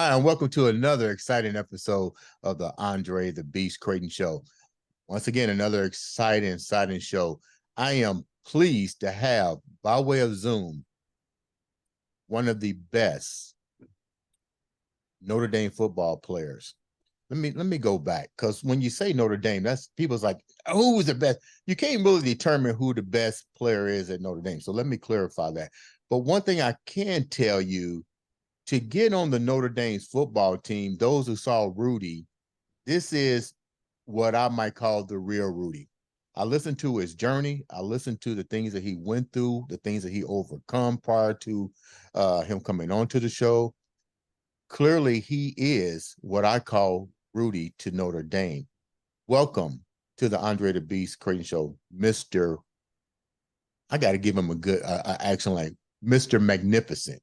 Hi, and welcome to another exciting episode of the Andre The Beast Crayton Show. Once again, another exciting show. I am pleased to have, by way of Zoom, one of the best Notre Dame football players. Let me go back, because when you say Notre Dame, that's people's like, who's the best? You can't really determine who the best player is at Notre Dame. So let me clarify that. But one thing I can tell you, to get on the Notre Dame's football team, those who saw Rudy, this is what I might call the real Rudy. I listened to his journey. I listened to the things that he went through, the things that he overcome prior to him coming onto the show. Clearly, he is what I call Rudy to Notre Dame. Welcome to the Andre the Beast Crayton Show, Mr. I got to give him a good action, like Mr. Magnificent.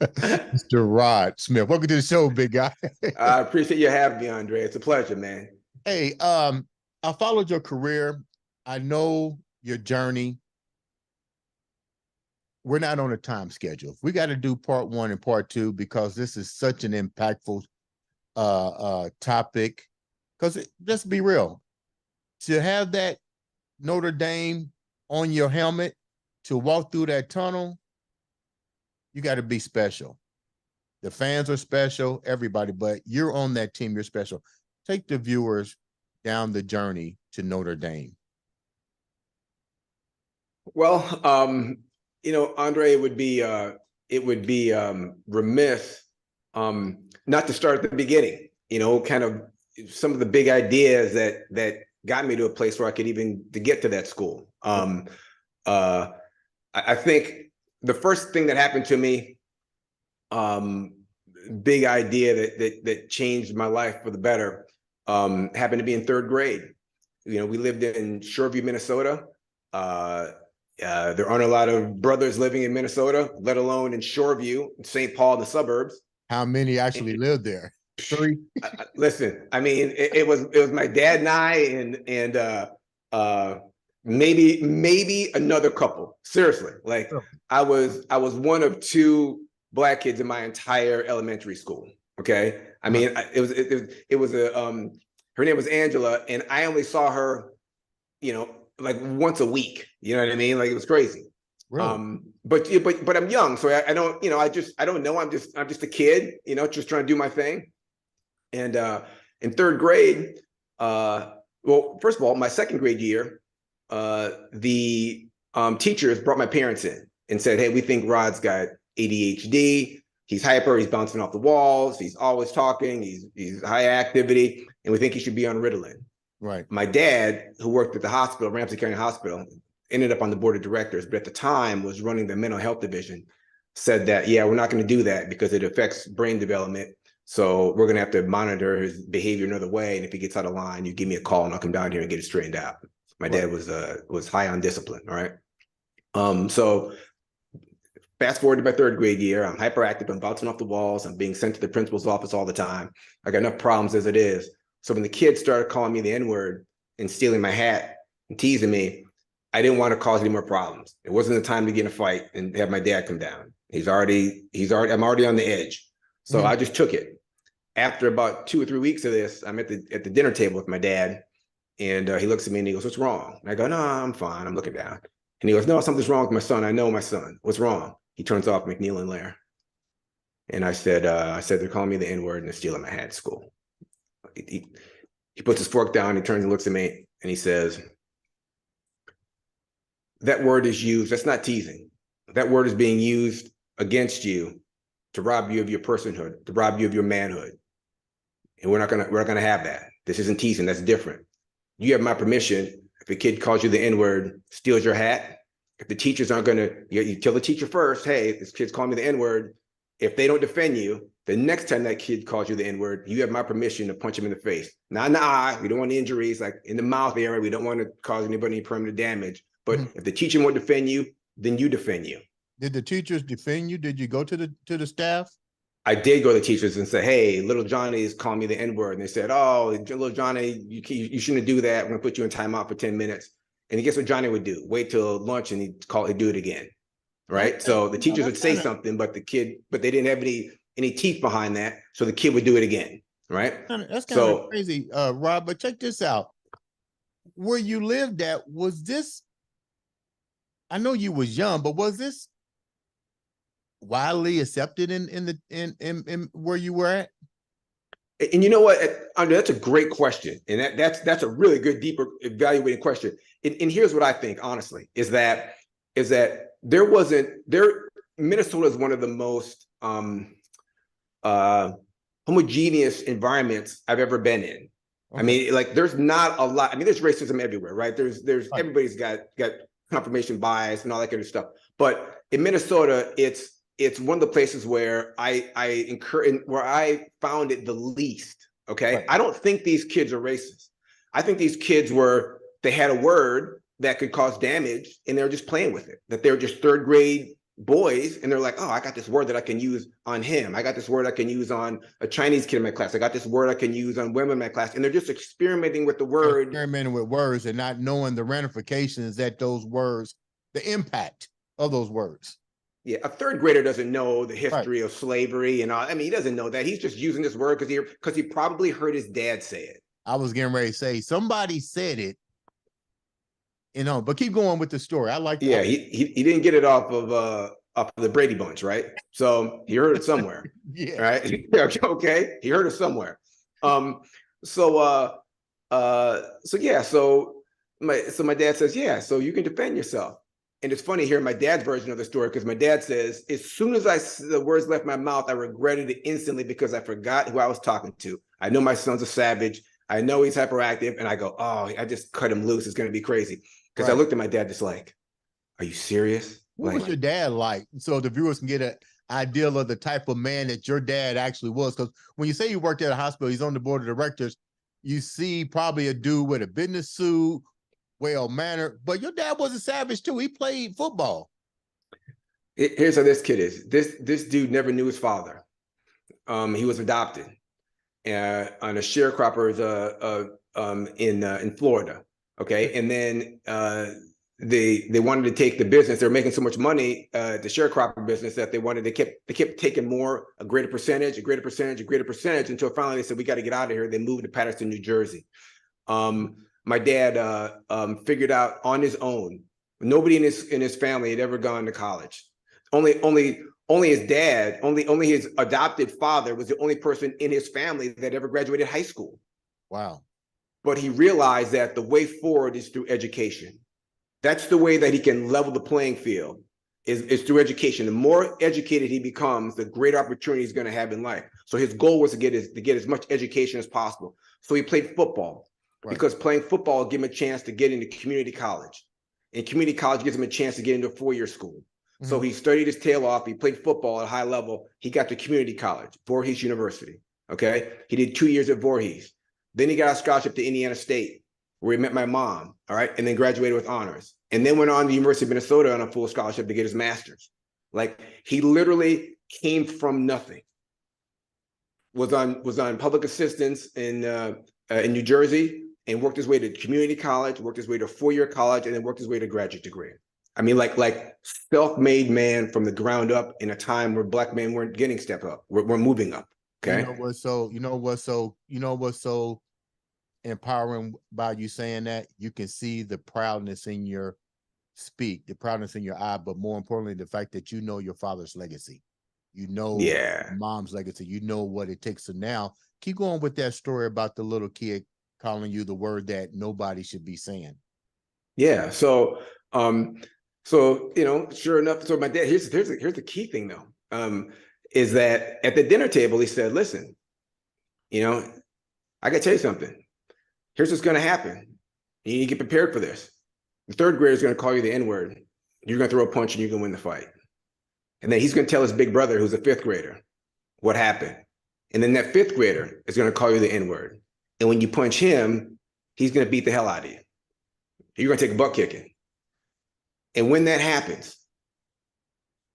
Mr. Rod Smith. Welcome to the show, big guy. I appreciate you having me, Andre. It's a pleasure, man. Hey, I followed your career. I know your journey. We're not on a time schedule. We got to do part one and part two, because this is such an impactful topic. Because let's be real, to have that Notre Dame on your helmet, to walk through that tunnel, you got to be special. The fans are special, everybody, but you're on that team, you're special. Take the viewers down the journey to Notre Dame. Well, Andre, it would be remiss not to start at the beginning. Kind of some of the big ideas that got me to a place where I could even to get to that school. I think the first thing that happened to me, big idea that changed my life for the better, happened to be in third grade. We lived in Shoreview, Minnesota. There aren't a lot of brothers living in Minnesota, let alone in Shoreview, St. Paul, in the suburbs. How many actually lived there? 3? Listen, I mean, it was my dad and I and maybe another couple. Seriously, like I was one of 2 Black kids in my entire elementary school. Okay, I mean, it was her name was Angela, and I only saw her, like once a week. You know what I mean? Like, it was crazy. Really? But I'm young, so I don't, I don't know. I'm just a kid, just trying to do my thing. And in third grade, well, first of all, my second grade year, the teachers brought my parents in and said, "Hey, we think Rod's got ADHD. He's hyper. He's bouncing off the walls. He's always talking. He's high activity, and we think he should be on Ritalin." Right. My dad, who worked at the hospital, Ramsey County Hospital, ended up on the board of directors, but at the time was running the mental health division, said that, yeah, we're not going to do that because it affects brain development. So we're going to have to monitor his behavior another way. And if he gets out of line, you give me a call and I'll come down here and get it straightened out. My dad was high on discipline. All right. So fast forward to my third grade year, I'm hyperactive. I'm bouncing off the walls. I'm being sent to the principal's office all the time. I got enough problems as it is. So when the kids started calling me the N-word and stealing my hat and teasing me, I didn't want to cause any more problems. It wasn't the time to get in a fight and have my dad come down. I'm already on the edge. So I just took it. After about 2 or 3 weeks of this, I'm at the dinner table with my dad, and he looks at me and he goes, "What's wrong?" And I go, "No, I'm fine." I'm looking down. And he goes, "No, something's wrong with my son. I know my son. What's wrong?" He turns off McNeil and Lair. And I said, they're calling me the N-word and they're stealing my hat at school. He puts his fork down, he turns and looks at me, and he says, "That word is used, that's not teasing. That word is being used against you to rob you of your personhood, to rob you of your manhood. And we're not gonna have that. This isn't teasing, that's different. You have my permission. If a kid calls you the N-word, steals your hat, if the teachers aren't gonna, you tell the teacher first, hey, this kid's calling me the N-word. If they don't defend you, the next time that kid calls you the N-word, you have my permission to punch him in the face. Not in the eye, we don't want injuries, like in the mouth area, we don't want to cause anybody any permanent damage. But if the teacher won't defend you, then you defend you." Did the teachers defend you? Did you go to the staff? I did go to teachers and say, "Hey, little Johnny is calling me the N-word." And they said, "Oh, little Johnny, you shouldn't do that. We're gonna put you in timeout for 10 minutes. And guess what Johnny would do? Wait till lunch and he'd do it again. Right. Okay. So the teachers would say something, but they didn't have any any teeth behind that, so the kid would do it again, right? That's kind of So crazy, Rob. But check this out. Where you lived at, was this? I know you was young, but was this widely accepted in where you were at? and you know what, Andre, that's a great question, and that's a really good, deeper, evaluating question. And here's what I think, honestly, is that there wasn't there. Minnesota is one of the most homogeneous environments I've ever been in. Okay. I mean, like, there's not a lot. I mean, there's racism everywhere, right? There's right. Everybody's got confirmation bias and all that kind of stuff. But in Minnesota, it's one of the places where I encourage, where I found it the least. Okay, right. I don't think these kids are racist. I think these kids they had a word that could cause damage, and they were just playing with it. That they were just third grade boys, and they're like, oh, I got this word that I can use on him. I got this word I can use on a Chinese kid in my class. I got this word I can use on women in my class. And they're just experimenting with the word. Experimenting with words and not knowing the ramifications that those words, the impact of those words. Yeah, a third grader doesn't know the history of slavery and all. I mean, he doesn't know that. He's just using this word because he probably heard his dad say it. I was getting ready to say, somebody said it, but keep going with the story. I like. Yeah, he didn't get it off of the Brady Bunch, right? So he heard it somewhere. Yeah. Right. Okay. He heard it somewhere. So my dad says, yeah, so you can defend yourself. And it's funny hearing my dad's version of the story, because my dad says, as soon as the words left my mouth, I regretted it instantly because I forgot who I was talking to. I know my son's a savage. I know he's hyperactive. And I go, oh, I just cut him loose. It's going to be crazy. Because I looked at my dad just like, are you serious? What was your dad like? So the viewers can get an idea of the type of man that your dad actually was. Because when you say you worked at a hospital, he's on the board of directors, you see probably a dude with a business suit, well-mannered, but your dad was a savage too. He played football. Here's how this kid is. This dude never knew his father. He was adopted on a sharecroppers in Florida. Okay, and then they wanted to take the business. They were making so much money, the sharecropper business, that they kept taking a greater percentage until finally they said, we got to get out of here. They moved to Paterson, New Jersey. My dad figured out on his own. Nobody in his family had ever gone to college. Only his dad, only his adopted father was the only person in his family that ever graduated high school. Wow. But he realized that the way forward is through education. That's the way that he can level the playing field, is through education. The more educated he becomes, the greater opportunity he's going to have in life. So his goal was to get as much education as possible. So he played football, because playing football gave him a chance to get into community college. And community college gives him a chance to get into a four-year school. Mm-hmm. So he studied his tail off. He played football at a high level. He got to community college, Voorhees University. Okay. He did 2 years at Voorhees. Then he got a scholarship to Indiana State, where he met my mom, all right, and then graduated with honors, and then went on to the University of Minnesota on a full scholarship to get his master's. Like, he literally came from nothing. Was on public assistance in New Jersey, and worked his way to community college, worked his way to a four-year college, and then worked his way to graduate degree. I mean, like self-made man from the ground up in a time where Black men weren't getting stepped up. We're moving up. Okay. You know what's so empowering by you saying that? You can see the proudness in your speak, the proudness in your eye, but more importantly, the fact that you know your father's legacy. You know mom's legacy. You know what it takes. So now keep going with that story about the little kid calling you the word that nobody should be saying. Yeah. So sure enough, so my dad, here's the key thing though. Is that at the dinner table, he said, listen, I got to tell you something. Here's what's going to happen. You need to get prepared for this. The third grader is going to call you the N-word. You're going to throw a punch and you're going to win the fight. And then he's going to tell his big brother, who's a fifth grader, what happened. And then that fifth grader is going to call you the N-word. And when you punch him, he's going to beat the hell out of you. You're going to take a butt kicking. And when that happens,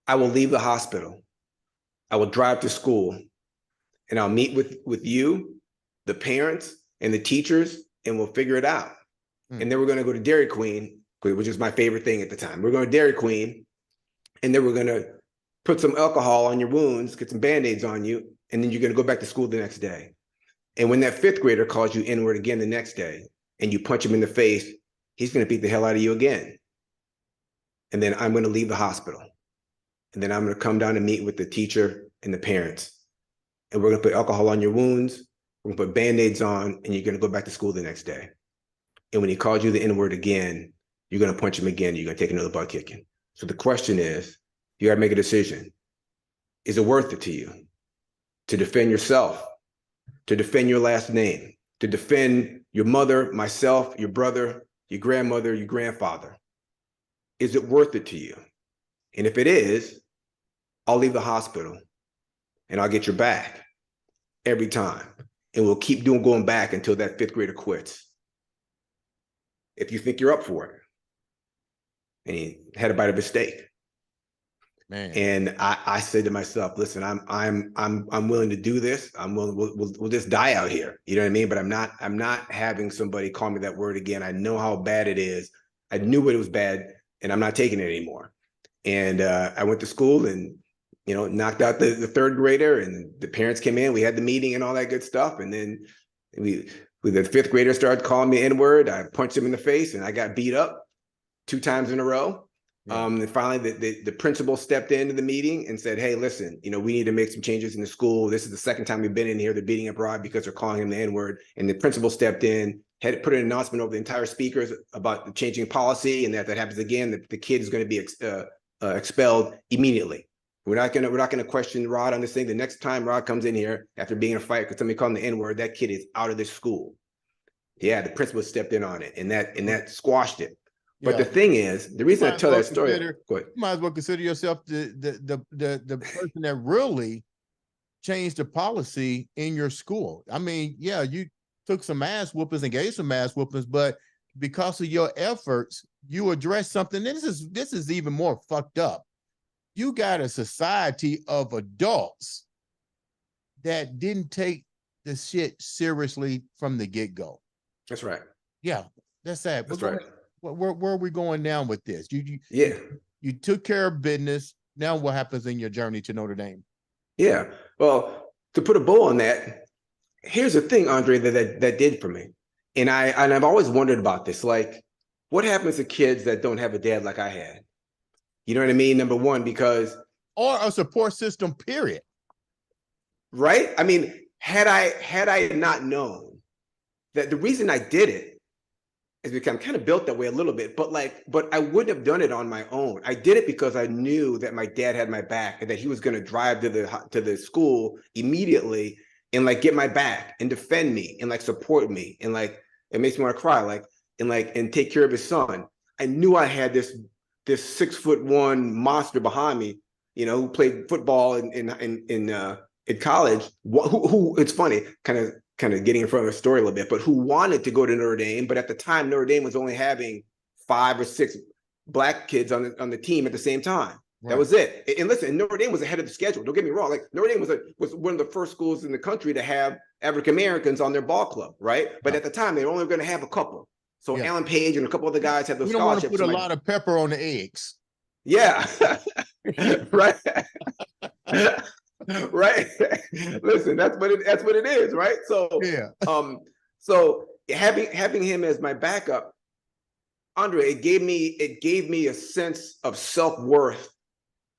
I will leave the hospital. I will drive to school, and I'll meet with you, the parents, and the teachers, and we'll figure it out. And then we're going to go to Dairy Queen, which is my favorite thing at the time. We're going to Dairy Queen, and then we're going to put some alcohol on your wounds, get some Band-Aids on you, and then you're going to go back to school the next day. And when that fifth grader calls you N-word again the next day and you punch him in the face, he's going to beat the hell out of you again. And then I'm going to leave the hospital. And then I'm going to come down and meet with the teacher and the parents. And we're going to put alcohol on your wounds. We're going to put Band-Aids on, and you're going to go back to school the next day. And when he calls you the N-word again, you're going to punch him again. You're going to take another butt kicking. So the question is, you got to make a decision. Is it worth it to you to defend yourself, to defend your last name, to defend your mother, myself, your brother, your grandmother, your grandfather? Is it worth it to you? And if it is, I'll leave the hospital and I'll get your back every time. And we'll keep going back until that fifth grader quits. If you think you're up for it. And he had a bite of his steak. Man. And I said to myself, listen, I'm willing to do this. I'm willing, we'll just die out here. You know what I mean? But I'm not having somebody call me that word again. I know how bad it is. I knew it was bad, and I'm not taking it anymore. And I went to school and, you know, knocked out the third grader, and the parents came in. We had the meeting and all that good stuff. And then the fifth grader started calling me N-word. I punched him in the face, and I got beat up 2 times in a row. Yeah. And finally, the principal stepped into the meeting and said, hey, listen, you know, we need to make some changes in the school. This is the second time we've been in here. They're beating up Rod because they're calling him the N-word. And the principal stepped in, had put an announcement over the entire speakers about the changing policy, and that happens again, the kid is going to be expelled immediately. We're not going to question Rod on this thing. The next time Rod comes in here after being in a fight because somebody called him the N-word, that kid is out of this school. Yeah, the principal stepped in on it, and that squashed it. But Yeah. the thing is, the reason I tell that story, you might as well consider yourself the person that really changed the policy in your school. I mean, yeah, you took some ass whoopings and gave some ass whoopings, but because of your efforts, you addressed something. This is even more fucked up. You got a society of adults that didn't take the shit seriously from the get-go. That's right. Yeah, that's sad. That's right. Where are we going down with this? You took care of business. Now what happens in your journey to Notre Dame? Yeah. Well, to put a bow on that, here's the thing, Andre, that did for me. And I've always wondered about this. Like, what happens to kids that don't have a dad like I had? You know what I mean? Number one, because or a support system, period. Right? I mean, had I not known that the reason I did it is because I'm kind of built that way a little bit, but I wouldn't have done it on my own. I did it because I knew that my dad had my back and that he was going to drive to the school immediately and like get my back and defend me and like support me and like it makes me want to cry and take care of his son. I knew I had this 6'1" monster behind me, you know, who played football in college. Who it's funny, kind of getting in front of the story a little bit, but who wanted to go to Notre Dame, but at the time Notre Dame was only having 5 or 6 black kids on the team at the same time. Right. That was it. And listen, Notre Dame was ahead of the schedule. Don't get me wrong. Like Notre Dame was one of the first schools in the country to have African Americans on their ball club, right? But at the time they were only going to have a couple. So Alan Page and a couple other guys had those scholarships. We don't want to put a lot of pepper on the eggs. Yeah, right. Right. Listen, that's what it is, right? So yeah. So having him as my backup, Andre, it gave me a sense of self-worth,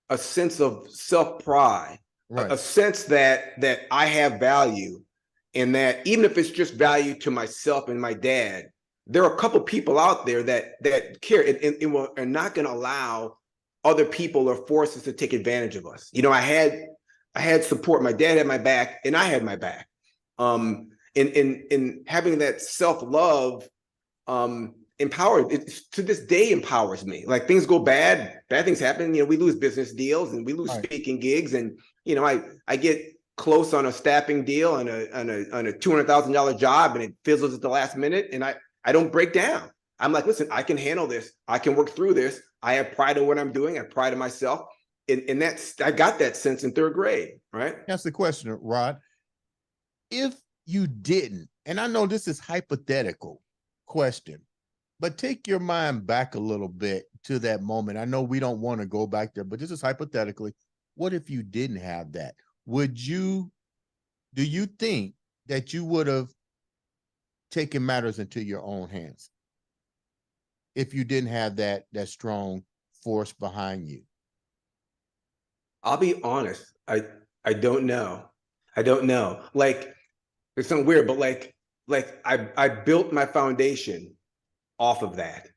a sense of self-pride, right. a sense that I have value, and that even if it's just value to myself and my dad, there are a couple people out there that care and are not going to allow other people or forces to take advantage of us. You know, I had support. My dad had my back, and I had my back. In having that self-love, empowered, it to this day empowers me. Like things go bad things happen. You know, we lose business deals and we lose speaking gigs, and you know, I get close on a staffing deal on a $200,000 job, and it fizzles at the last minute, and I don't break down. I'm like, listen, I can handle this. I can work through this. I have pride in what I'm doing. I have pride in myself. And I got that sense in 3rd grade, right? That's the question, Rod. If you didn't, and I know this is hypothetical question, but take your mind back a little bit to that moment. I know we don't want to go back there, but this is hypothetically. what if you didn't have that? Do you think that you would have taken matters into your own hands if you didn't have that strong force behind you? I'll be honest. I don't know. I don't know. Like, it's something weird, but like I built my foundation off of that.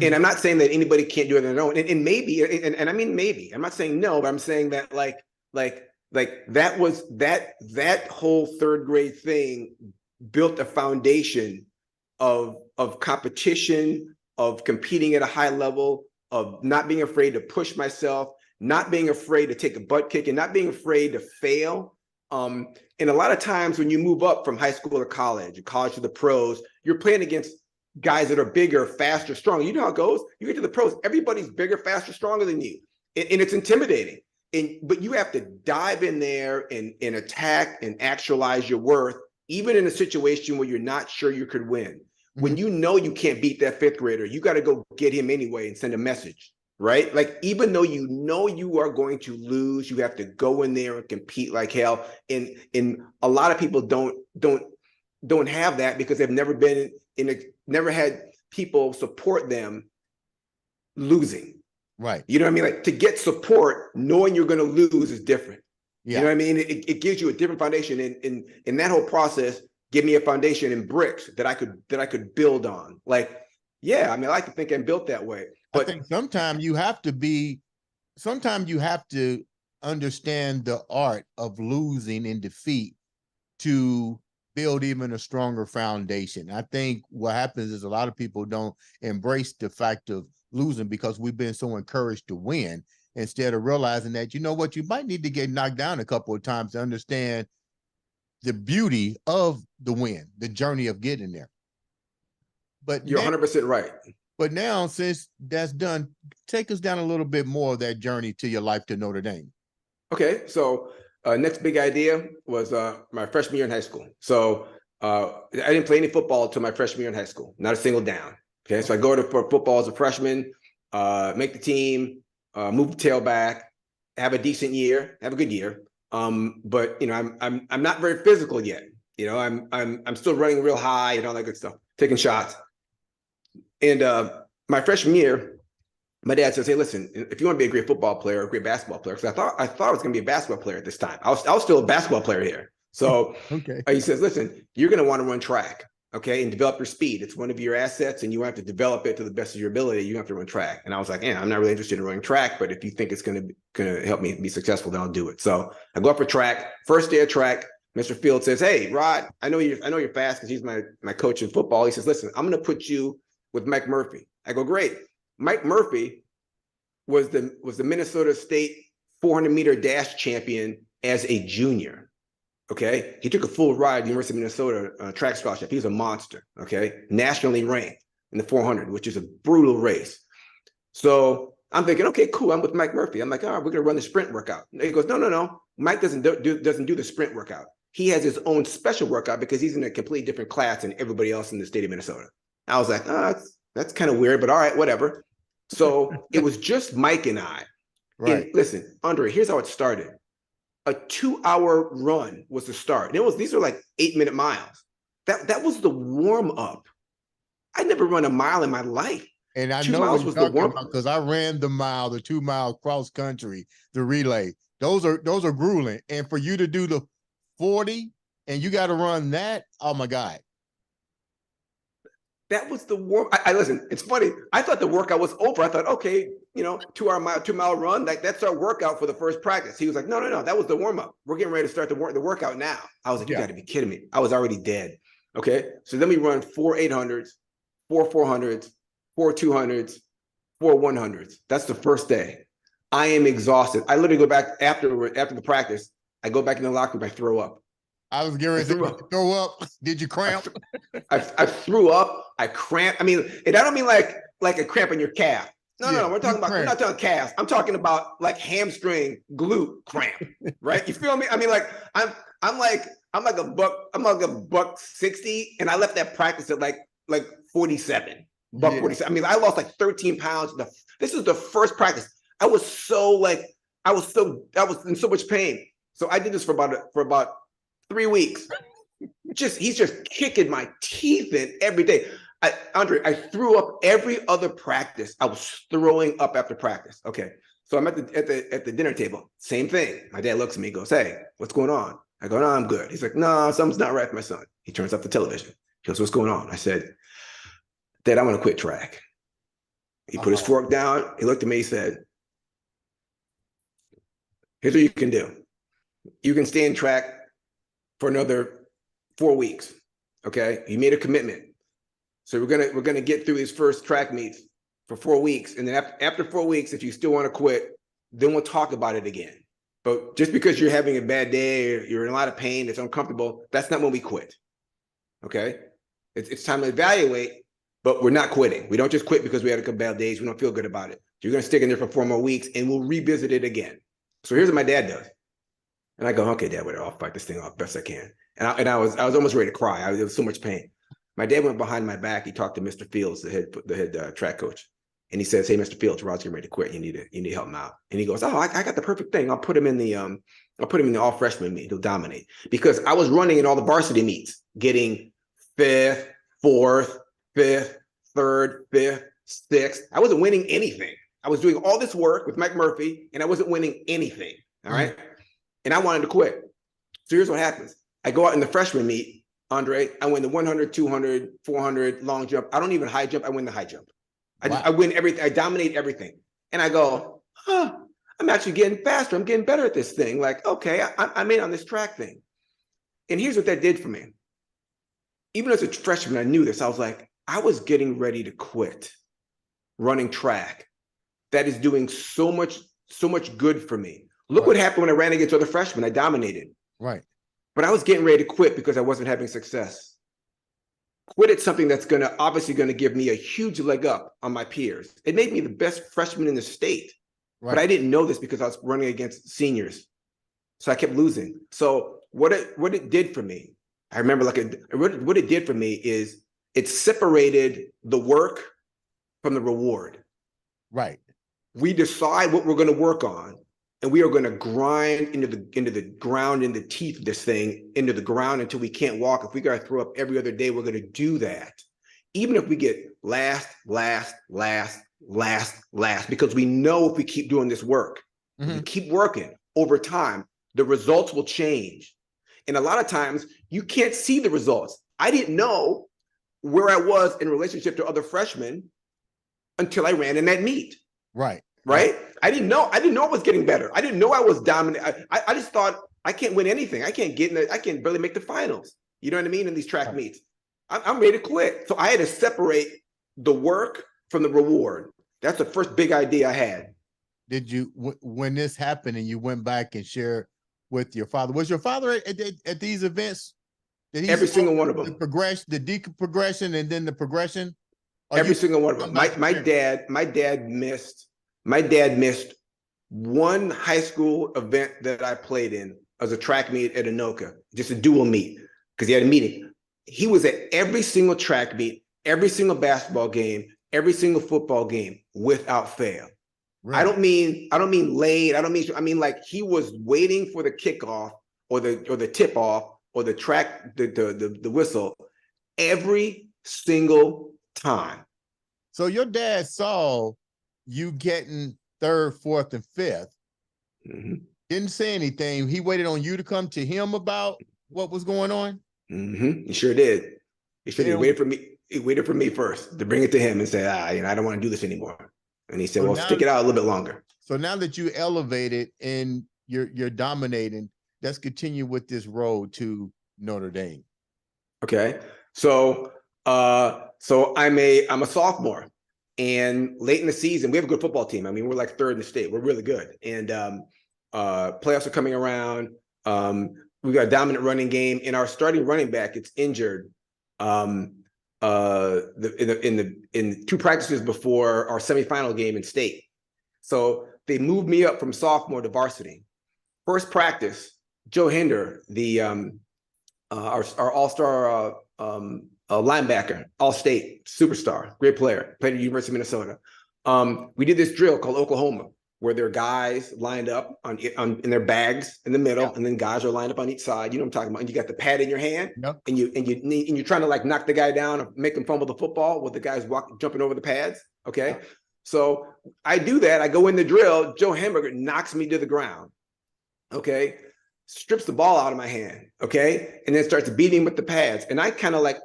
And I'm not saying that anybody can't do it on their own. And maybe, and I mean maybe. I'm not saying no, but I'm saying that like that was that whole third grade thing built a foundation of competition, of competing at a high level, of not being afraid to push myself, not being afraid to take a butt kick, and not being afraid to fail. And a lot of times when you move up from high school to college to the pros, you're playing against guys that are bigger, faster, stronger. You know how it goes. You get to the pros, everybody's bigger, faster, stronger than you. And it's intimidating. But you have to dive in there and attack and actualize your worth, even in a situation where you're not sure you could win. When you know you can't beat that fifth grader, you got to go get him anyway and send a message, right? Like, even though you know you are going to lose, you have to go in there and compete like hell. And a lot of people don't have that because they've never been never had people support them losing. Right. You know what I mean? Like, to get support, knowing you're going to lose is different. Yeah. You know what I mean? It gives you a different foundation. And in that whole process, give me a foundation in bricks that I could build on. Like, yeah, I mean, I like to think I'm built that way. But I think sometimes you have to understand the art of losing and defeat to build even a stronger foundation. I think what happens is a lot of people don't embrace the fact of losing because we've been so encouraged to win, instead of realizing that, you know what, you might need to get knocked down a couple of times to understand the beauty of the win, the journey of getting there. But you're 100% right. But now, since that's done, take us down a little bit more of that journey to your life to Notre Dame. Okay, so next big idea was my freshman year in high school. So I didn't play any football until my freshman year in high school, not a single down. Okay, so I go for football as a freshman, make the team, move the tailback, have a decent year, have a good year. But you know, I'm not very physical yet. You know, I'm still running real high and all that good stuff, taking shots. And my freshman year, my dad says, "Hey, listen, if you want to be a great football player or a great basketball player," because I thought I was going to be a basketball player at this time. I was still a basketball player here. So okay, he says, "Listen, you're going to want to run track, okay, and develop your speed. It's one of your assets, and you have to develop it to the best of your ability. You have to run track." And I was like, "Yeah, I'm not really interested in running track, but if you think it's going to help me be successful, then I'll do it." So I go up for track. First day of track, Mr. Field says, "Hey, Rod, I know you're fast," because he's my coach in football. He says, "Listen, I'm going to put you with Mike Murphy." I go, "Great." Mike Murphy was the Minnesota State 400-meter dash champion as a junior. Okay, he took a full ride at the University of Minnesota track scholarship. He was a monster. Okay, nationally ranked in the 400, which is a brutal race. So I'm thinking, okay, cool. I'm with Mike Murphy. I'm like, all right, we're gonna run the sprint workout. And he goes, no. Mike doesn't do the sprint workout. He has his own special workout because he's in a completely different class than everybody else in the state of Minnesota. I was like, oh, that's kind of weird, but all right, whatever. So it was just Mike and I. Right. And listen, Andre, here's how it started. A 2-hour run was the start. And these are like 8-minute miles. That was the warm up. I never run a mile in my life. And I know what you're talking about because I ran the 2-mile cross country, the relay. Those are grueling. And for you to do the 40 and you got to run that, oh my God. That was the warm. I listen, it's funny. I thought the workout was over. I thought, okay, 2-mile run. That's our workout for the first practice. He was like, no, that was the warm up. We're getting ready to start the workout now. I was like, you got to be kidding me. I was already dead. Okay. So then we run 4 800s, 4 400s, 4 200s, 4 100s. That's the first day. I am exhausted. I literally go back after the practice. I go back in the locker room. I throw up. I was getting ready to throw up. Did you cramp? I threw up. I cramped. I mean, and I don't mean like a cramp in your calf. No. We're not talking calves. I'm talking about like hamstring glute cramp, right? You feel me? I mean, like I'm like a buck 60, and I left that practice at like 47, buck 47. I mean, I lost like 13 pounds. This is the first practice. I was so like I was in so much pain. So I did this for about 3 weeks. He's just kicking my teeth in every day. Andre, I threw up every other practice. I was throwing up after practice. Okay. So I'm at the dinner table. Same thing. My dad looks at me and goes, "Hey, what's going on?" I go, "No, I'm good." He's like, "No, something's not right with my son." He turns off the television. He goes, "What's going on?" I said, "Dad, I'm going to quit track." He put his fork down. He looked at me. He said, "Here's what you can do. You can stay in track for another 4 weeks. Okay. You made a commitment. So we're gonna get through these first track meets for 4 weeks. And then after 4 weeks, if you still want to quit, then we'll talk about it again. But just because you're having a bad day or you're in a lot of pain, it's uncomfortable, that's not when we quit. Okay. It's time to evaluate, but we're not quitting. We don't just quit because we had a couple bad days. We don't feel good about it. You're going to stick in there for 4 more weeks and we'll revisit it again." So here's what my dad does. And I go, "Okay, Dad, whatever, I'll fight this thing off best I can." And I was almost ready to cry. There was so much pain. My dad went behind my back. He talked to Mr. Fields, the head track coach, and he says, "Hey, Mr. Fields, Rod's getting ready to quit. You need to help him out." And he goes, "Oh, I got the perfect thing. I'll put him in the all freshman meet. He'll dominate." Because I was running in all the varsity meets, getting 5th, 4th, 5th, 3rd, 5th, 6th. I wasn't winning anything. I was doing all this work with Mike Murphy, and I wasn't winning anything. All right. And I wanted to quit. So here's what happens. I go out in the freshman meet, Andre. I win the 100, 200, 400 long jump. I don't even high jump. I win the high jump. I win everything. I dominate everything. And I go, I'm actually getting faster. I'm getting better at this thing. Like, okay, I'm in on this track thing. And here's what that did for me. Even as a freshman, I knew this. I was like, I was getting ready to quit running track. That is doing so much good for me. Look what happened when I ran against other freshmen. I dominated. Right. But I was getting ready to quit because I wasn't having success. Quit at something that's obviously going to give me a huge leg up on my peers. It made me the best freshman in the state. Right. But I didn't know this because I was running against seniors. So I kept losing. So what it did for me, I remember what it did for me is it separated the work from the reward. Right. We decide what we're going to work on. And we are going to grind into the ground, in the teeth of this thing, into the ground until we can't walk. If we got to throw up every other day, we're going to do that. Even if we get last, because we know if we keep doing this work, if we keep working over time, the results will change. And a lot of times you can't see the results. I didn't know where I was in relationship to other freshmen until I ran in that meet. Right. Right? I didn't know I was getting better. I didn't know I was dominant. I just thought I can't win anything. I can't barely make the finals. You know what I mean? In these track meets. I'm ready to quit. So I had to separate the work from the reward. That's the first big idea I had. Did you, when this happened and you went back and shared with your father, was your father at these events? Every single one of them. The decompression and then the progression? Every single one of them. My dad missed one high school event that I played in as a track meet at Anoka, just a dual meet, because he had a meeting. He was at every single track meet, every single basketball game, every single football game without fail. Right. I don't mean late. I mean like he was waiting for the kickoff or the tip off or the track, the whistle every single time. So your dad saw you getting 3rd, 4th, and 5th. Didn't say anything. He waited on you to come to him about what was going on. He sure did. He waited for me. He waited for me first to bring it to him and say, I don't want to do this anymore. And he said, well, stick it out a little bit longer. So now that you elevated and you're dominating, let's continue with this road to Notre Dame. Okay. So I'm a sophomore, and late in the season, we have a good football team. I mean, we're like 3rd in the state. We're really good. And playoffs are coming around. We got a dominant running game, and our starting running back gets injured in 2 practices before our semifinal game in state. So they moved me up from sophomore to varsity. First practice, Joe Hinder, our all-star linebacker, all-state superstar, great player, played at the University of Minnesota. We did this drill called Oklahoma. where there are guys lined up in their bags in the middle, and then guys are lined up on each side. You know what I'm talking about? And you got the pad in your hand, and you're trying to like knock the guy down or make him fumble the football with the guys jumping over the pads. Okay, so I do that. I go in the drill. Joe Hamburger knocks me to the ground. Okay, strips the ball out of my hand. Okay, and then starts beating with the pads, and I kind of like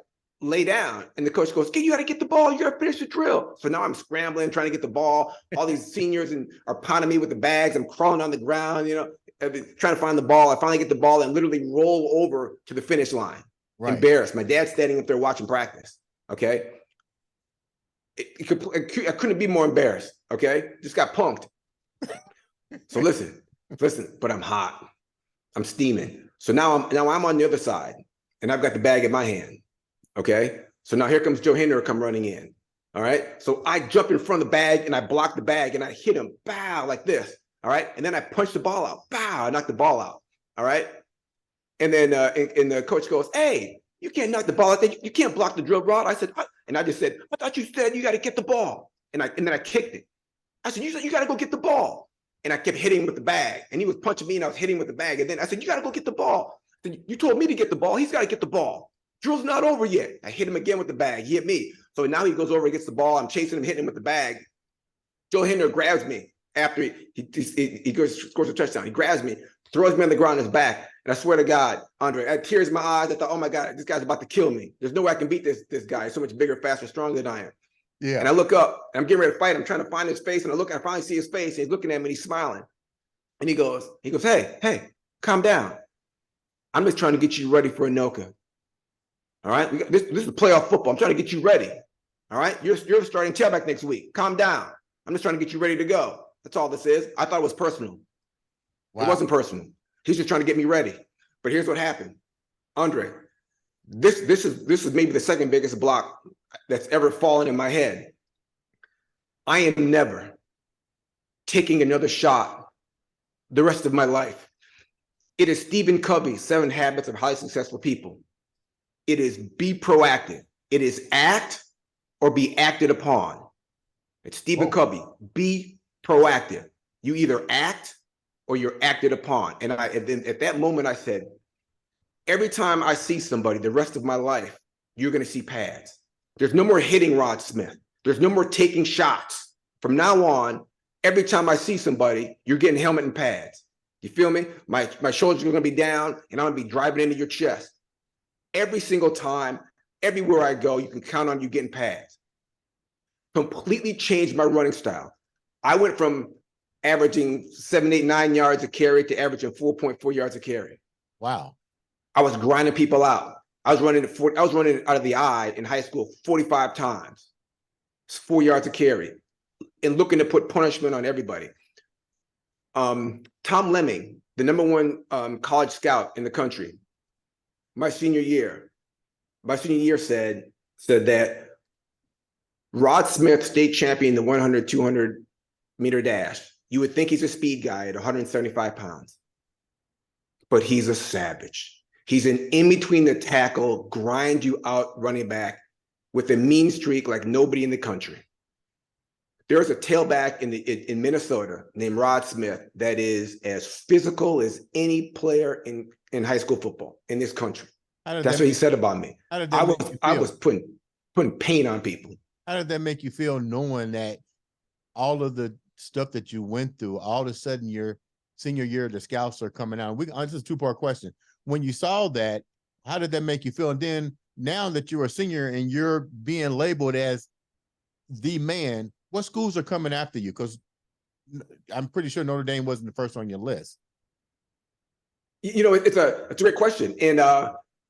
lay down, and the coach goes, "Okay, you got to get the ball. You got to finish the drill." So now I'm scrambling, trying to get the ball. All these seniors are pounding me with the bags. I'm crawling on the ground, trying to find the ball. I finally get the ball and literally roll over to the finish line. Right. Embarrassed. My dad's standing up there watching practice. Okay. I couldn't be more embarrassed. Okay. Just got punked. So listen, but I'm hot. I'm steaming. So now I'm on the other side, and I've got the bag in my hand. Okay, so now here comes Joe Henry come running in. All right, so I jump in front of the bag and I block the bag and I hit him, bow, like this. All right, and then I punch the ball out, bow, I knock the ball out. All right, and then and the coach goes, "Hey, you can't knock the ball out. You can't block the drill, Rod." I said, "What?" And I just said, "I thought you said you got to get the ball." And then I kicked it. I said, "You said you got to go get the ball." And I kept hitting him with the bag, and he was punching me, and I was hitting him with the bag. And then I said, "You got to go get the ball." You told me to get the ball. He's got to get the ball. Drill's not over yet. I hit him again with the bag. He hit me. So now he goes over and gets the ball. I'm chasing him, hitting him with the bag. Joe Henry grabs me after he goes scores a touchdown. He grabs me, throws me on the ground on his back. And I swear to God, Andre, I had tears in my eyes. I thought, oh my God, this guy's about to kill me. There's no way I can beat this guy. He's so much bigger, faster, stronger than I am. Yeah. And I look up, and I'm getting ready to fight. I'm trying to find his face, and I finally see his face, and he's looking at me, and he's smiling. And he goes, hey, calm down. I'm just trying to get you ready for Anoka. All right, this is playoff football. I'm trying to get you ready. All right, you're the starting tailback next week. Calm down. I'm just trying to get you ready to go. That's all this is. I thought it was personal. Wow. It wasn't personal. He's just trying to get me ready. But here's what happened, Andre. This is maybe the second biggest block that's ever fallen in my head. I am never taking another shot the rest of my life. It is Stephen Covey's 7 Habits of Highly Successful People. It is be proactive. It is act or be acted upon. It's Stephen Covey. Be proactive. You either act or you're acted upon. And at that moment, I said, every time I see somebody the rest of my life, you're going to see pads. There's no more hitting Rod Smith. There's no more taking shots. From now on, every time I see somebody, you're getting helmet and pads. You feel me? My shoulders are going to be down, and I'm going to be driving into your chest. Every single time, everywhere I go, you can count on you getting pads. Completely changed my running style. I went from averaging 7, 8, 9 yards a carry to averaging 4.4 yards a carry. Wow. I was grinding people out. I was running out of the eye in high school 45 times. It's 4 yards a carry, and looking to put punishment on everybody. Tom Lemming, the #1 college scout in the country, my senior year said that Rod Smith, state champion, the 100, 200 meter dash, you would think he's a speed guy at 175 pounds, but he's a savage. He's an in between the tackle, grind you out running back with a mean streak like nobody in the country. There's a tailback in Minnesota named Rod Smith that is as physical as any player in high school football in this country. That's what he said about me. I was putting pain on people. How did that make you feel, knowing that all of the stuff that you went through, all of a sudden your senior year, the scouts are coming out? This is a 2-part question. When you saw that, how did that make you feel? And then now that you're a senior and you're being labeled as the man, what schools are coming after you? Because I'm pretty sure Notre Dame wasn't the first on your list. It's a great question. And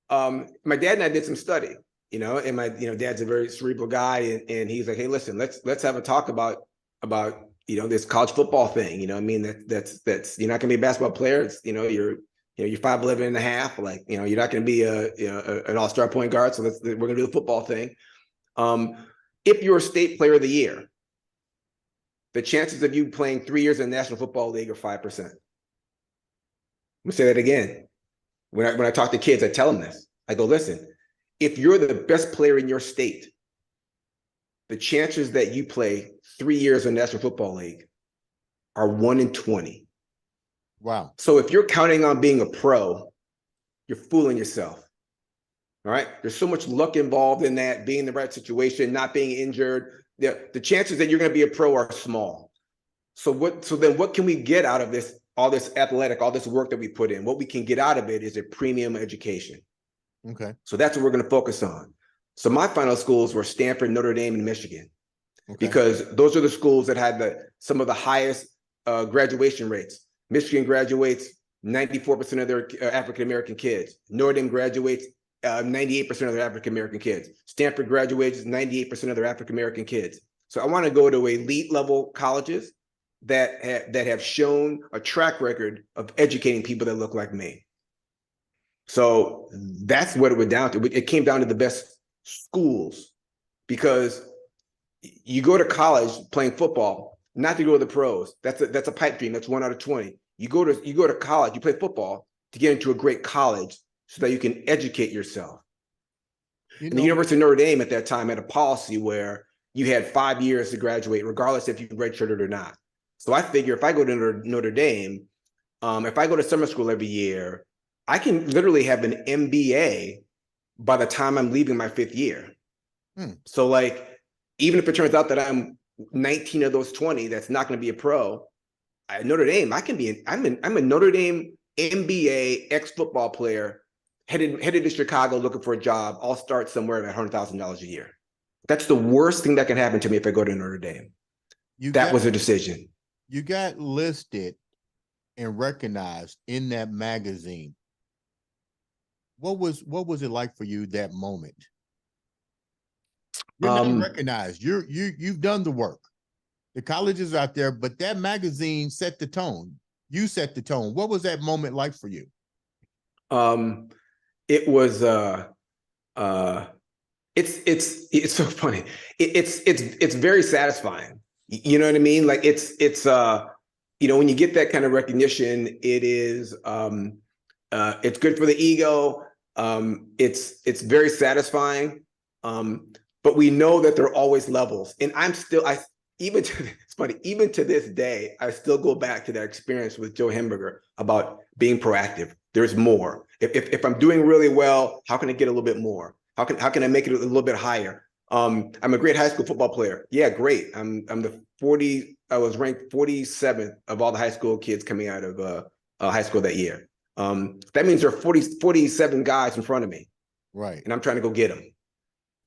my dad and I did some study, and my dad's a very cerebral guy, and he's like, hey, listen, let's have a talk about this college football thing. That's you're not gonna be a basketball player. It's, you're 5'11" and a half. Like, you're not gonna be an all-star point guard. So we're gonna do the football thing. If you're a state player of the year, the chances of you playing 3 years in the National Football League are 5%. I'm gonna say that again. When I talk to kids, I tell them this. I go, listen, if you're the best player in your state, the chances that you play 3 years in the National Football League are 1 in 20. Wow. So if you're counting on being a pro, you're fooling yourself. All right. There's so much luck involved in that, being in the right situation, not being injured. The chances that you're going to be a pro are small. So then what can we get out of this, all this athletic, all this work that we put in? What we can get out of it is a premium education. Okay. So that's what we're going to focus on. So my final schools were Stanford, Notre Dame, and Michigan, Okay. because those are the schools that had some of the highest graduation rates. Michigan graduates 94% of their African-American kids. Notre Dame graduates 98% of their African-American kids. Stanford graduates 98% of their African-American kids. So I want to go to elite level colleges that have shown a track record of educating people that look like me. So that's what it went down to. It came down to the best schools, because you go to college playing football, not to go to the pros. That's a pipe dream. That's 1 out of 20. You go to college, you play football to get into a great college so that you can educate yourself. And the University of Notre Dame at that time had a policy where you had 5 years to graduate, regardless if you redshirted or not. So I figure if I go to Notre Dame, if I go to summer school every year, I can literally have an MBA by the time I'm leaving my 5th year. So like, even if it turns out that I'm 19 of those 20, that's not going to be a pro. At Notre Dame, I'm a Notre Dame MBA ex-football player headed to Chicago looking for a job. I'll start somewhere at $100,000 a year. That's the worst thing that can happen to me if I go to Notre Dame. That was a decision. You got listed and recognized in that magazine. What was it like for you that moment? You're not recognized. You've done the work. The colleges out there, but that magazine set the tone. You set the tone. What was that moment like for you? It was it's so funny. It's very satisfying. You know what I mean? Like it's when you get that kind of recognition, it is it's good for the ego. It's very satisfying. But we know that there are always levels. And it's funny, even to this day, I still go back to that experience with Joe Hamburger about being proactive. There's more. If I'm doing really well, how can I get a little bit more? How can I make it a little bit higher? I'm a great high school football player. Yeah, great. I was ranked 47th of all the high school kids coming out of high school that year. That means there are 47 guys in front of me. Right. And I'm trying to go get them.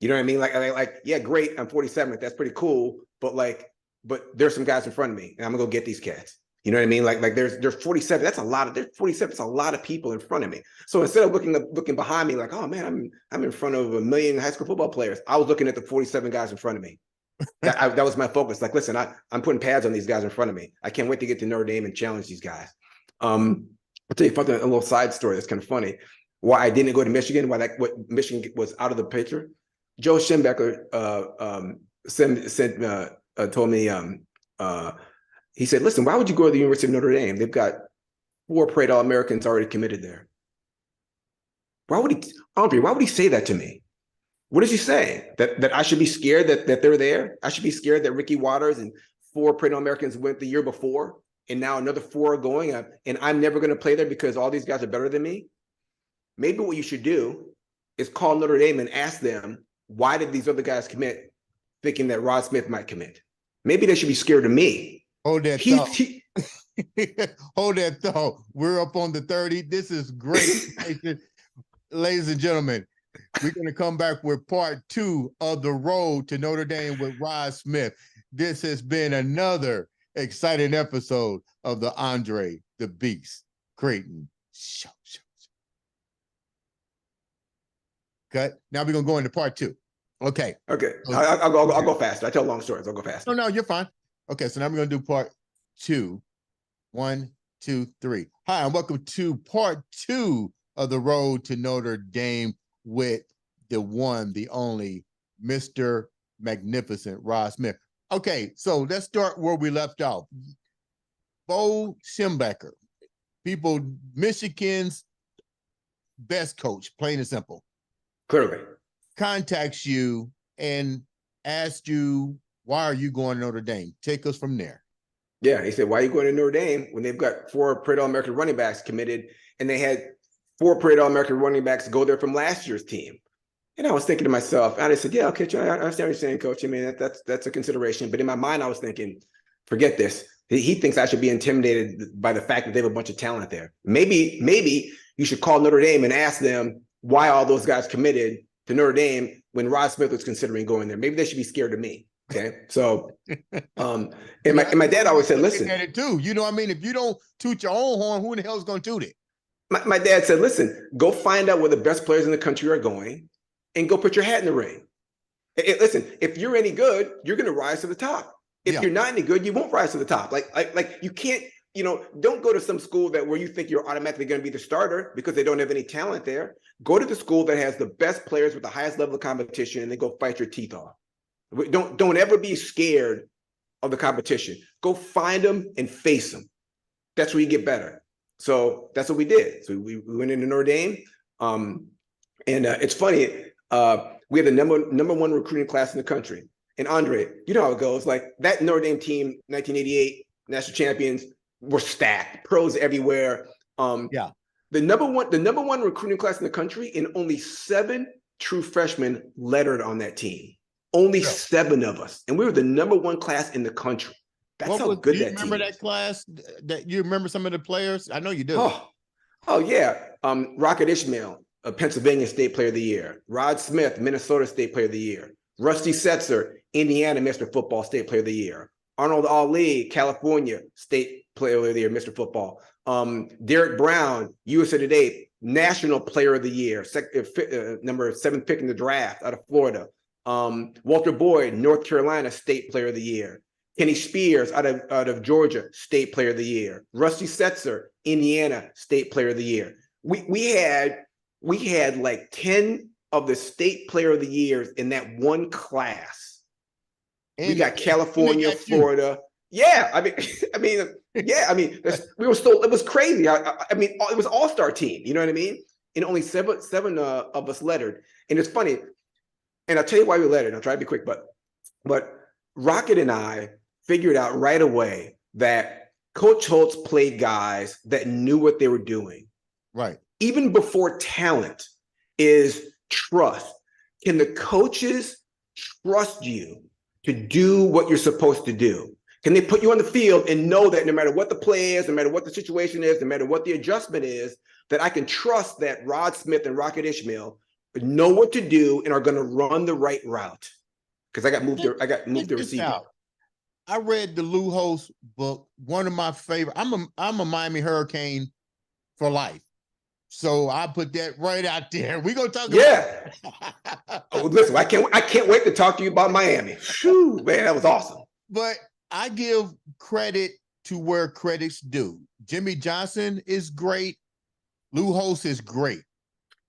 You know what I mean? Like, yeah, great. I'm 47th. That's pretty cool. But there's some guys in front of me, and I'm gonna go get these cats. You know what I mean? Like there's 47. That's a lot of. There's 47. It's a lot of people in front of me. So instead of looking behind me, like, oh man, I'm in front of 1 million high school football players, I was looking at the 47 guys in front of me. That was my focus. Like, listen, I'm putting pads on these guys in front of me. I can't wait to get to Notre Dame and challenge these guys. I'll tell you a little side story that's kind of funny. Why I didn't go to Michigan? What Michigan was out of the picture? Joe Schembecker told me, he said, listen, why would you go to the University of Notre Dame? They've got 4 parade All-Americans already committed there. Andre, why would he say that to me? What is he saying? That I should be scared that they're there? I should be scared that Ricky Waters and 4 parade All-Americans went the year before, and now another 4 are going, and I'm never going to play there because all these guys are better than me? Maybe what you should do is call Notre Dame and ask them, why did these other guys commit, thinking that Rod Smith might commit? Maybe they should be scared of me. Hold that thought. Hold that thought. We're up on the 30. This is great. Ladies and gentlemen, we're going to come back with part 2 of the road to Notre Dame with Rod Smith. This has been another exciting episode of the Andre the Beast Crayton Show. Cut. Now we're going to go into part 2. Okay. Okay. I'll go faster. I tell long stories. I'll go faster. No, you're fine. Okay. So now we're going to do part 2. 1, 2, 3. Hi, and welcome to part 2 of the road to Notre Dame with the one, the only Mr. Magnificent Rod Smith. Okay. So let's start where we left off. Bo Schembecker, Michigan's best coach, plain and simple. Clearly. Contacts you and asks you, why are you going to Notre Dame? Take us from there. Yeah, he said, why are you going to Notre Dame when they've got 4 Parade All-American running backs committed, and they had 4 Parade All-American running backs go there from last year's team? And I was thinking to myself, and I said, yeah, okay, I understand what you're saying, Coach. I mean, that's a consideration. But in my mind, I was thinking, forget this. He thinks I should be intimidated by the fact that they have a bunch of talent there. Maybe you should call Notre Dame and ask them why all those guys committed to Notre Dame when Rod Smith was considering going there. Maybe they should be scared of me. Okay, so and my dad always said, listen, at it too. You know what I mean? If you don't toot your own horn, who in the hell is going to toot it? My dad said, listen, go find out where the best players in the country are going and go put your hat in the ring. Listen, if you're any good, you're going to rise to the top. If you're not any good, you won't rise to the top. Like you can't, don't go to some school where you think you're automatically going to be the starter because they don't have any talent there. Go to the school that has the best players with the highest level of competition, and then go fight your teeth off. Don't ever be scared of the competition. Go find them and face them. That's where you get better. So that's what we did. So we went into Notre Dame. And it's funny. We had the number 1 recruiting class in the country. And Andre, you know how it goes. Like that Notre Dame team, 1988 national champions, were stacked, pros everywhere. The number one recruiting class in the country, and only 7 true freshmen lettered on that team. Only 7 of us, and we were the number 1 class in the country. That's how good that team. Do you remember that class? That you remember some of the players? I know you do. Oh yeah. Rocket Ishmael, a Pennsylvania State Player of the Year. Rod Smith, Minnesota State Player of the Year. Rusty Setzer, Indiana Mr. Football State Player of the Year. Arnold Ali, California State Player of the Year, Mr. Football. Derek Brown, USA Today National Player of the Year, number 7th pick in the draft out of Florida. Walter Boyd, North Carolina State Player of the Year. Kenny Spears out of Georgia, State Player of the Year. Rusty Setzer, Indiana State Player of the Year. We had like 10 of the State Player of the Years in that one class. And we got California, Florida. Yeah, we were still. It was crazy. It was all-star team. You know what I mean? And only seven of us lettered. And it's funny. And I'll tell you why we lettered. I'll try to be quick, but Rocket and I figured out right away that Coach Holtz played guys that knew what they were doing. Right. Even before talent is trust. Can the coaches trust you to do what you're supposed to do? Can they put you on the field and know that no matter what the play is, no matter what the situation is, no matter what the adjustment is, that I can trust that Rod Smith and Rocket Ishmael know what to do and are going to run the right route? Because I got moved the receiver. I read the Lou Holtz book. One of my favorite. I'm a Miami Hurricane for life. So I put that right out there. We're gonna talk about listen, I can't wait to talk to you about Miami. Whew, man, that was awesome. But I give credit to where credit's due. Jimmy Johnson is great. Lou Holtz is great.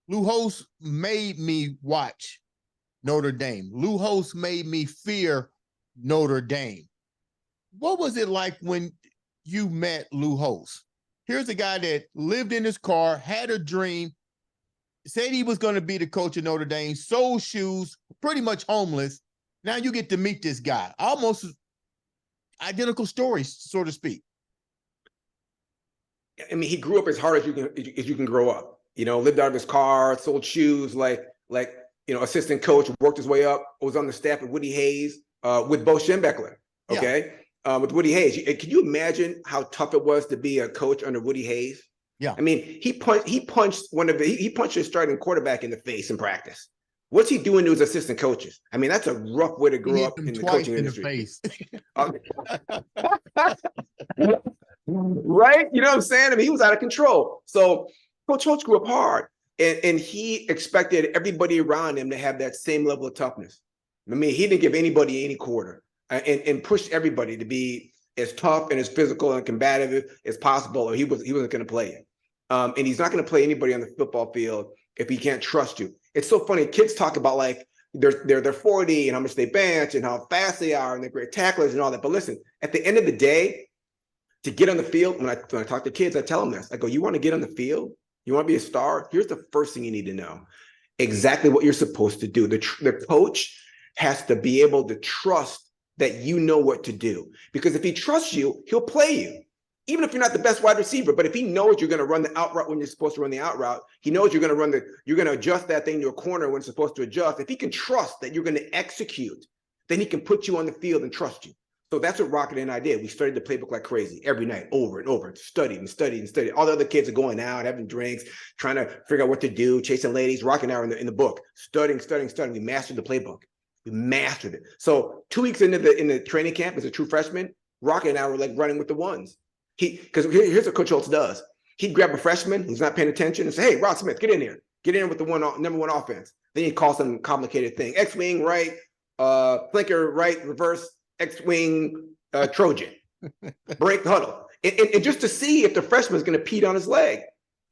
Lou Holtz made me watch Notre Dame. Lou Holtz made me fear Notre Dame. What was it like when you met Lou Holtz? Here's a guy that lived in his car, had a dream, said he was going to be the coach of Notre Dame, sold shoes, pretty much homeless. Now you get to meet this guy. Almost identical stories, so to speak. I mean, he grew up as hard as you can grow up. Lived out of his car, sold shoes, assistant coach, worked his way up, was on the staff of Woody Hayes, with Bo Schembechler. Okay. Yeah. With Woody Hayes. Can you imagine how tough it was to be a coach under Woody Hayes? Yeah. I mean, he punched his starting quarterback in the face in practice. What's he doing to his assistant coaches? I mean, that's a rough way to grow up in the coaching industry. Right? You know what I'm saying? I mean, he was out of control. So Coach Holtz grew up hard, and he expected everybody around him to have that same level of toughness. I mean, he didn't give anybody any quarter. And pushed everybody to be as tough and as physical and combative as possible, or he wasn't going to play it. And he's not going to play anybody on the football field if he can't trust you. It's so funny. Kids talk about like they're 40 and how much they bench and how fast they are and they're great tacklers and all that. But listen, at the end of the day, to get on the field, when I talk to kids, I tell them this. I go, you want to get on the field? You want to be a star? Here's the first thing you need to know. Exactly what you're supposed to do. The coach has to be able to trust that you know what to do. Because if he trusts you, he'll play you. Even if you're not the best wide receiver, but if he knows you're going to run the out route when you're supposed to run the out route, he knows you're going to adjust that thing to a corner when it's supposed to adjust. If he can trust that you're going to execute, then he can put you on the field and trust you. So that's what Rocket and I did. We studied the playbook like crazy every night, over and over, studied and studied and studied. All the other kids are going out, having drinks, trying to figure out what to do, chasing ladies. Rocket and I are in the book, studying. We mastered the playbook. We mastered it. So 2 weeks into the training camp as a true freshman, Rocket and I were like running with the ones. Because here's what Coach Holtz does. He'd grab a freshman who's not paying attention and say, "Hey, Rod Smith, get in here. Get in with the number one offense." Then he'd call some complicated thing. X-wing right, flanker right, reverse, X-wing Trojan. Break the huddle. And just to see if the freshman's going to pee on his leg.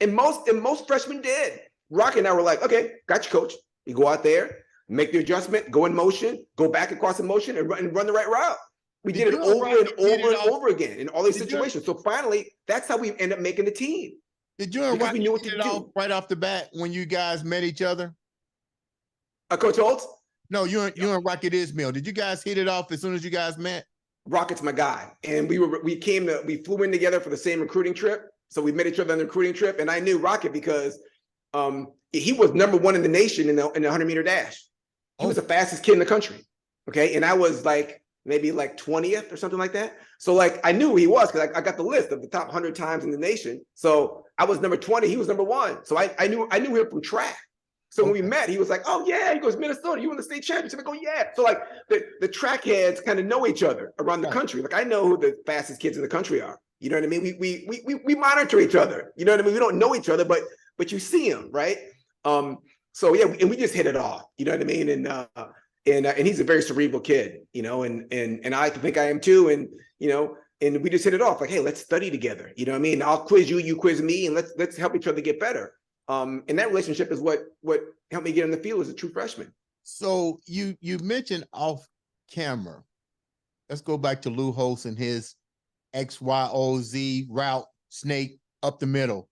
And most freshmen did. Rocky and I were like, "Okay, got you, coach." You go out there, make the adjustment, go in motion, go back across the motion, and run the right route. We did it over and over and over again in all these situations. So finally, that's how we end up making the team. Did you and Rocky hit it off right off the bat when you guys met each other? Coach Holtz? No, you and Rocket Ismail. Did you guys hit it off as soon as you guys met? Rocket's my guy, and we flew in together for the same recruiting trip. So we met each other on the recruiting trip, and I knew Rocket because he was #1 in the nation in the 100-meter dash. He was the fastest kid in the country. Okay, and I was like maybe like 20th or something like that. So like I knew who he was because I got the list of the top 100 times in the nation. So I was number 20, he was #1. So I knew him from track. So when we met, he was like, "Oh yeah," he goes, "Minnesota, you won the state championship." I go, "Yeah." So like the track heads kind of know each other around the country. Like I know who the fastest kids in the country are. You know what I mean? We monitor each other. You know what I mean? We don't know each other, but you see them, right? So yeah, and we just hit it off. You know what I mean? And he's a very cerebral kid, you know, and I think I am too. And, you know, and we just hit it off like, "Hey, let's study together." You know what I mean? I'll quiz you, you quiz me, and let's help each other get better. And that relationship is what helped me get on the field as a true freshman. So you mentioned off camera. Let's go back to Lou Holtz and his XYOZ route snake up the middle.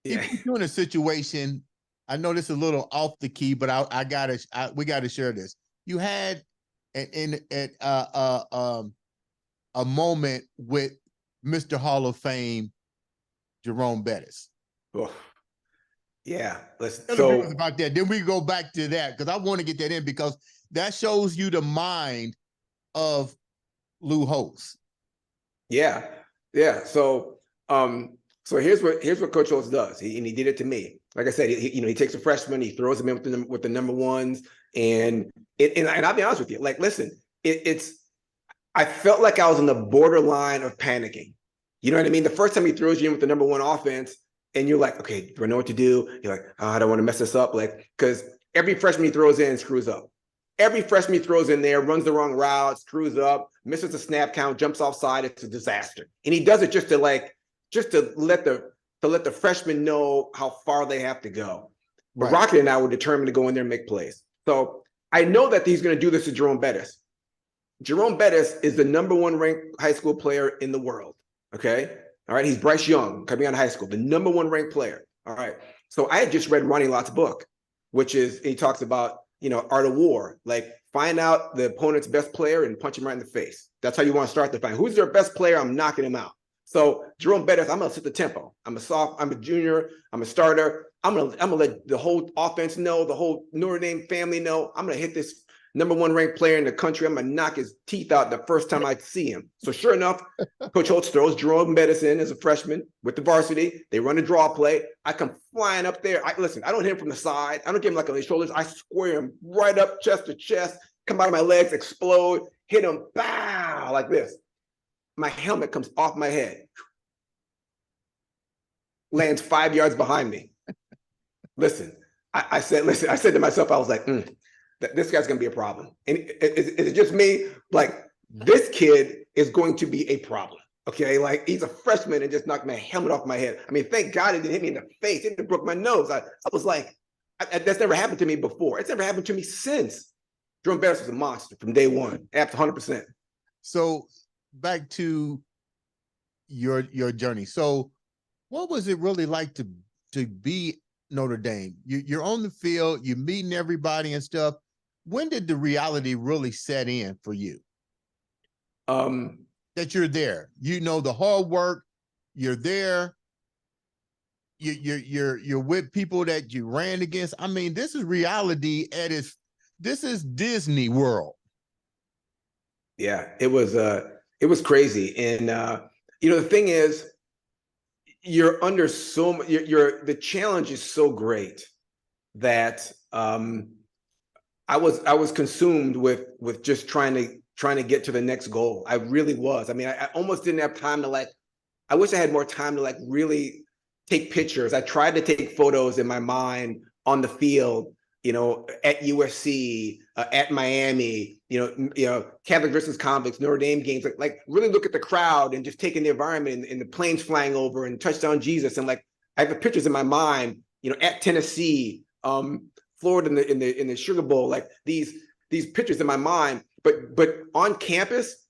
Yeah. If you're in a situation, I know this is a little off the key, but we gotta share this. You had a moment with Mr. Hall of Fame Jerome Bettis. Oh, yeah. Tell us about that. Then we go back to that because I want to get that in because that shows you the mind of Lou Holtz. Yeah. So here's what Coach Holtz does. He did it to me. Like I said, he takes a freshman, he throws him in with the #1s, and I'll be honest with you. Like, listen, I felt like I was on the borderline of panicking. You know what I mean? The first time he throws you in with the #1 offense, and you're like, "Okay, do I know what to do?" You're like, "Oh, I don't want to mess this up," like because every freshman he throws in screws up. Every freshman he throws in there runs the wrong route, screws up, misses a snap count, jumps offside. It's a disaster, and he does it just to let the freshmen know how far they have to go. But Rocket and I were determined to go in there and make plays. So I know that he's going to do this to Jerome Bettis. Jerome Bettis is the #1 ranked high school player in the world. Okay. All right. He's Bryce Young coming out of high school, the #1 ranked player. All right. So I had just read Ronnie Lott's book, which is, he talks about, art of war, like find out the opponent's best player and punch him right in the face. That's how you want to start the fight. Who's their best player? I'm knocking him out. So Jerome Bettis, I'm gonna set the tempo. I'm a junior, I'm a starter. I'm gonna let the whole offense know, the whole Notre Dame family know. I'm gonna hit this #1 ranked player in the country. I'm gonna knock his teeth out the first time I see him. So sure enough, Coach Holtz throws Jerome Bettis in as a freshman with the varsity. They run a draw play. I come flying up there. I don't hit him from the side. I don't get him like on his shoulders. I square him right up chest to chest, come out of my legs, explode, hit him, bow, like this. My helmet comes off my head, lands 5 yards behind me. Listen, I said to myself, I was like, this guy's going to be a problem. And is it just me? Like, this kid is going to be a problem. Okay. Like, he's a freshman and just knocked my helmet off my head. I mean, thank God it didn't hit me in the face. It didn't broke my nose. I was like, that's never happened to me before. It's never happened to me since. Jerome Bettis was a monster from day one. Absolutely 100%. So back to your journey. So what was it really like to be Notre Dame? You're on the field, you're meeting everybody and stuff. When did the reality really set in for you? that you're there. You know the hard work. You're there. You're with people that you ran against. I mean, this is reality at its. This is Disney World. Yeah, it was crazy. And the thing is, you're under so much, the challenge is so great that I was consumed with just trying to get to the next goal. I really was. I mean, I almost didn't have time to I wish I had more time to really take pictures. I tried to take photos in my mind on the field, at USC, at Miami, Catholic versus convicts, Notre Dame games, like really look at the crowd and just take in the environment and the planes flying over and touchdown Jesus. And I have the pictures in my mind, at Tennessee, Florida in the Sugar Bowl, like these pictures in my mind, but on campus,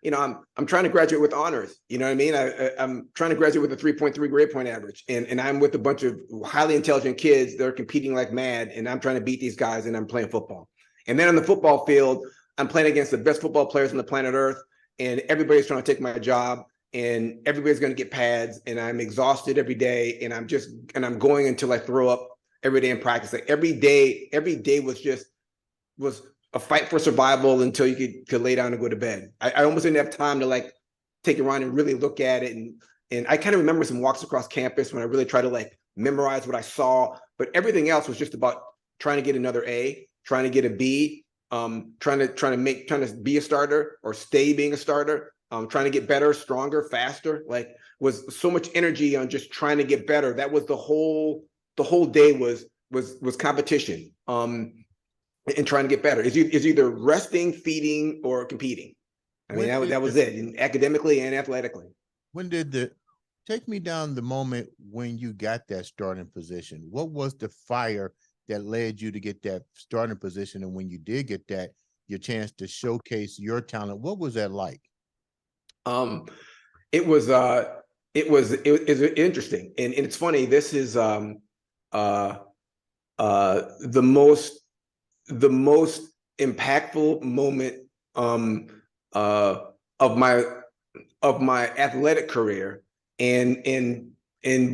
I'm trying to graduate with honors. You know what I mean? I'm trying to graduate with a 3.3 grade point average. And I'm with a bunch of highly intelligent kids that are competing like mad. And I'm trying to beat these guys and I'm playing football. And then on the football field, I'm playing against the best football players on the planet Earth. And everybody's trying to take my job and everybody's going to get pads. And I'm exhausted every day. And I'm going until I throw up every day in practice. Like every day was a fight for survival until you could lay down and go to bed. I almost didn't have time to take it around and really look at it. And I kind of remember some walks across campus when I really tried to memorize what I saw, but everything else was just about trying to get another A, trying to get a B, trying to be a starter or stay being a starter, trying to get better, stronger, faster. Was so much energy on just trying to get better. That was the whole day was competition. And trying to get better. It's either resting, feeding, or competing. I mean, that was it, and academically and athletically. Take me down the moment when you got that starting position? What was the fire that led you to get that starting position? And when you did get that, your chance to showcase your talent, what was that like? It was interesting. And it's funny, this is the most impactful moment of my athletic career, and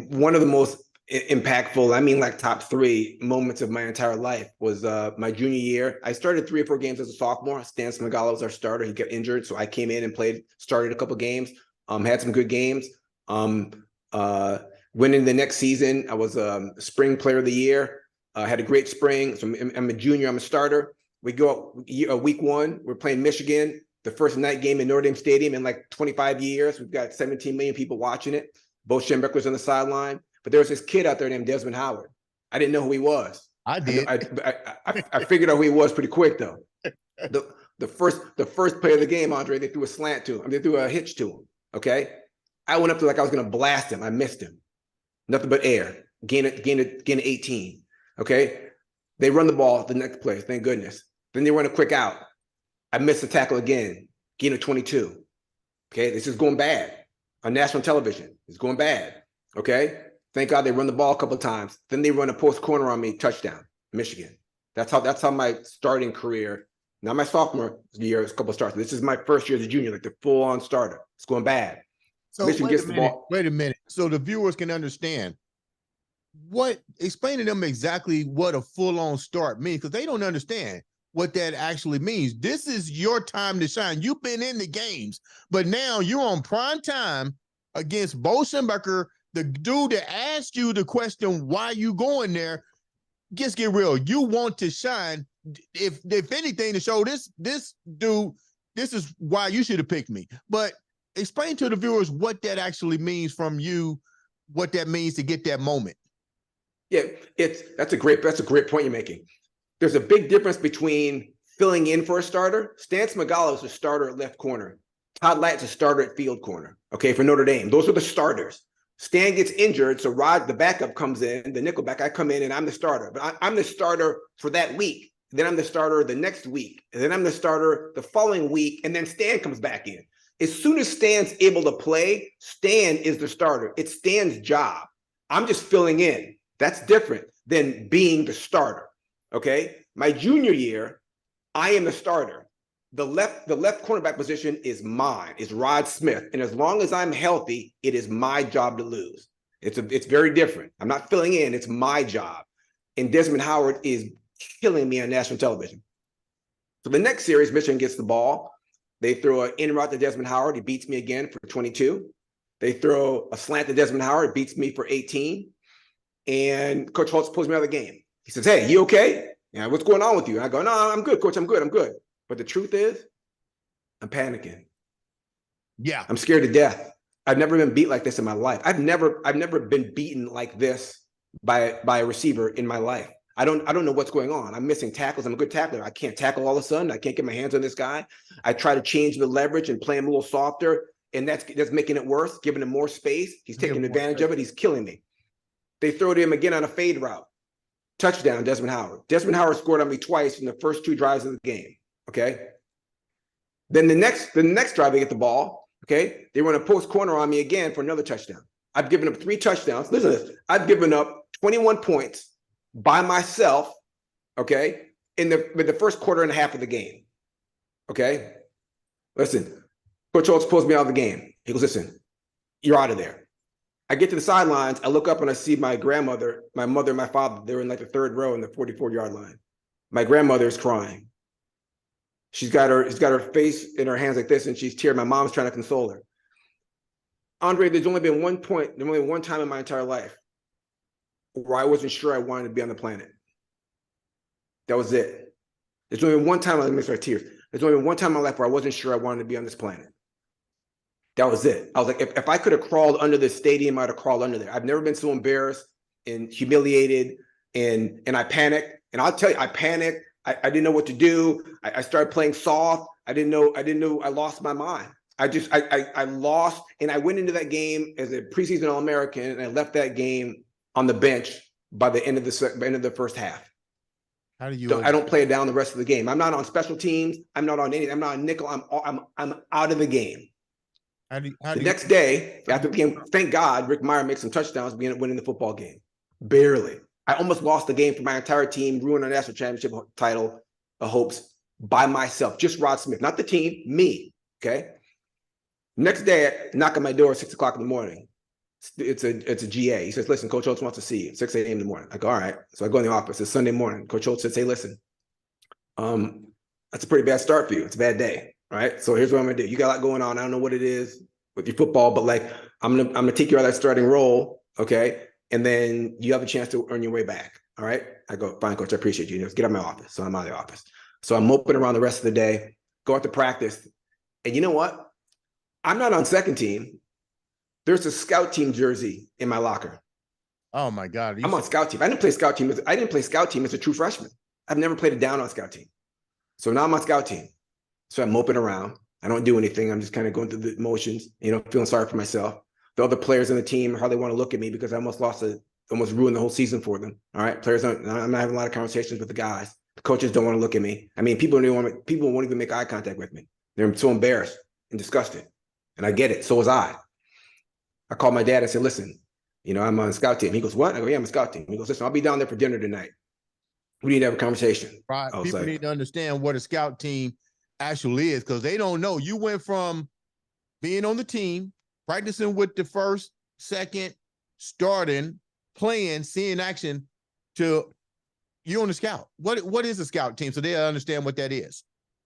one of the most impactful, I mean, top 3 moments of my entire life was my junior year. I started 3 or 4 games as a sophomore. Stan Smigala was our starter. He got injured, so I came in and started a couple games. Had some good games. Went in the next season. I was spring player of the year. Had a great spring. So I'm a junior. I'm a starter. We go week 1. We're playing Michigan, the first night game in Notre Dame Stadium in 25 years. We've got 17 million people watching it. Bo Schembechler was on the sideline, but there was this kid out there named Desmond Howard. I didn't know who he was. I did. I figured out who he was pretty quick though. The first play of the game, Andre, they threw a slant to him. They threw a hitch to him. Okay, I went up to I was going to blast him. I missed him. Nothing but air. Gain 18. Okay, they run the ball the next play, thank goodness. Then they run a quick out. I missed the tackle again, gain of 22. Okay, this is going bad on national television. It's going bad. Okay, thank God they run the ball a couple of times. Then they run a post corner on me, touchdown, Michigan. That's how my starting career. Not my sophomore year, a couple of starts. This is my first year as a junior, the full-on starter. It's going bad. So Michigan gets the ball. Wait a minute, so the viewers can understand. Explain to them exactly what a full-on start means, because they don't understand what that actually means. This is your time to shine. You've been in the games, but now you're on prime time against Bo Schembechler, the dude that asked you the question, why you going there. Just get real. You want to shine. If anything, to show this dude, this is why you should have picked me. But explain to the viewers what that actually means from you, what that means to get that moment. Yeah, that's a great point you're making. There's a big difference between filling in for a starter. Stan Smigala is a starter at left corner. Todd Light's a starter at field corner. Okay, for Notre Dame, those are the starters. Stan gets injured, so Rod, the backup, comes in. The nickelback, I come in and I'm the starter. But I'm the starter for that week. Then I'm the starter the next week. And then I'm the starter the following week. And then Stan comes back in. As soon as Stan's able to play, Stan is the starter. It's Stan's job. I'm just filling in. That's different than being the starter. Okay. My junior year, I am the starter. the left cornerback position is mine, is Rod Smith. And as long as I'm healthy, it is my job to lose. It's very different. I'm not filling in, it's my job. And Desmond Howard is killing me on national television. So the next series, Michigan gets the ball. They throw an in route to Desmond Howard. He beats me again for 22. They throw a slant to Desmond Howard, beats me for 18. And Coach Holtz pulls me out of the game. He says, hey, you okay? Yeah, what's going on with you? And I go, no, I'm good, Coach. I'm good. But the truth is, I'm panicking. Yeah. I'm scared to death. I've never been beat like this in my life. I've never been beaten like this by a receiver in my life. I don't know what's going on. I'm missing tackles. I'm a good tackler. I can't tackle all of a sudden. I can't get my hands on this guy. I try to change the leverage and play him a little softer, and that's making it worse, giving him more space. He's taking advantage of it. He's killing me. They throw to him again on a fade route. Touchdown, Desmond Howard. Desmond Howard scored on me twice in the first 2 drives of the game. Okay. Then the next drive, they get the ball. Okay. They run a post corner on me again for another touchdown. I've given up 3 touchdowns. Listen to this. I've given up 21 points by myself. Okay. In the first quarter and a half of the game. Okay. Listen, Coach Holtz pulls me out of the game. He goes, listen, you're out of there. I get to the sidelines. I look up and I see my grandmother, my mother, and my father. They're in like the 3rd row in the 44-yard line. My grandmother is crying. She's got her face in her hands like this, and she's tearing. My mom's trying to console her. Andre, there's only been one time in my entire life where I wasn't sure I wanted to be on the planet. That was it. There's only been one time, let me start tears. There's only been one time in my life where I wasn't sure I wanted to be on this planet. That was it. I was like, if I could have crawled under this stadium, I'd have crawled under there. I've never been so embarrassed and humiliated, and I panicked. And I'll tell you, I panicked. I didn't know what to do. I started playing soft. I didn't know. I lost my mind. I lost, and I went into that game as a preseason All-American, and I left that game on the bench by the end of the first half. How do you? I don't play it down the rest of the game. I'm not on special teams. I'm not on anything. I'm not on nickel. I'm out of the game. The next day, after the game, thank God, Rick Meyer makes some touchdowns, winning the football game. Barely. I almost lost the game for my entire team, ruined our national championship title hopes by myself. Just Rod Smith, not the team, me. Okay. Next day, I knock on my door at 6 o'clock in the morning. It's a GA. He says, listen, Coach Holtz wants to see you. 6 a.m. in the morning. I go, all right. So I go in the office. It's Sunday morning. Coach Holtz says, hey, listen, that's a pretty bad start for you. It's a bad day. Right. So here's what I'm gonna do. You got a lot going on. I don't know what it is with your football, but like I'm gonna take you out of that starting role. Okay. And then you have a chance to earn your way back. All right. I go, fine, Coach, I appreciate you. Just get out of my office. So I'm out of the office. So I'm moping around the rest of the day, go out to practice. And you know what? I'm not on second team. There's a scout team jersey in my locker. Oh my God. I'm on scout team. I didn't play scout team as a true freshman. I've never played it down on scout team. So now I'm on scout team. So I'm moping around. I don't do anything. I'm just kind of going through the motions, feeling sorry for myself. The other players on the team hardly want to look at me because I almost ruined the whole season for them. All right. I'm not having a lot of conversations with the guys. The coaches don't want to look at me. I mean, people won't even make eye contact with me. They're so embarrassed and disgusted. And I get it. So was I. I called my dad and said, listen, I'm on scout team. He goes, what? I go, yeah, I'm a scout team. He goes, listen, I'll be down there for dinner tonight. We need to have a conversation. Right. People need to understand what a scout team actually is, because they don't know. You went from being on the team, practicing with the first, second, starting, playing, seeing action, to you on the scout. What is a scout team? So they understand what that is.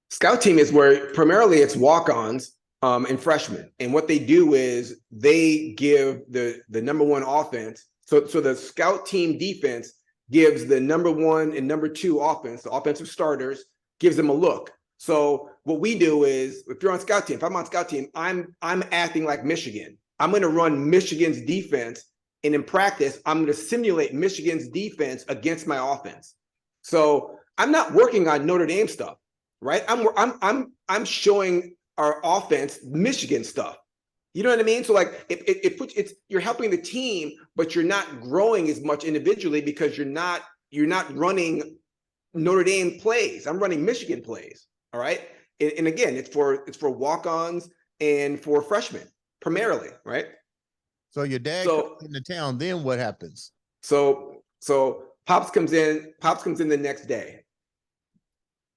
Scout team is where primarily it's walk-ons and freshmen. And what they do is they give the number one offense. So the scout team defense gives the number 1 and number 2 offense, the offensive starters, gives them a look. So what we do is, if you're on scout team, if I'm on scout team, I'm acting like Michigan. I'm going to run Michigan's defense, and in practice, I'm going to simulate Michigan's defense against my offense. So I'm not working on Notre Dame stuff, right? I'm showing our offense Michigan stuff. You know what I mean? So like you're helping the team, but you're not growing as much individually because you're not running Notre Dame plays. I'm running Michigan plays. All right. And again, it's for walk-ons and for freshmen primarily, right? So your dad comes into town, then what happens? So Pops comes in the next day.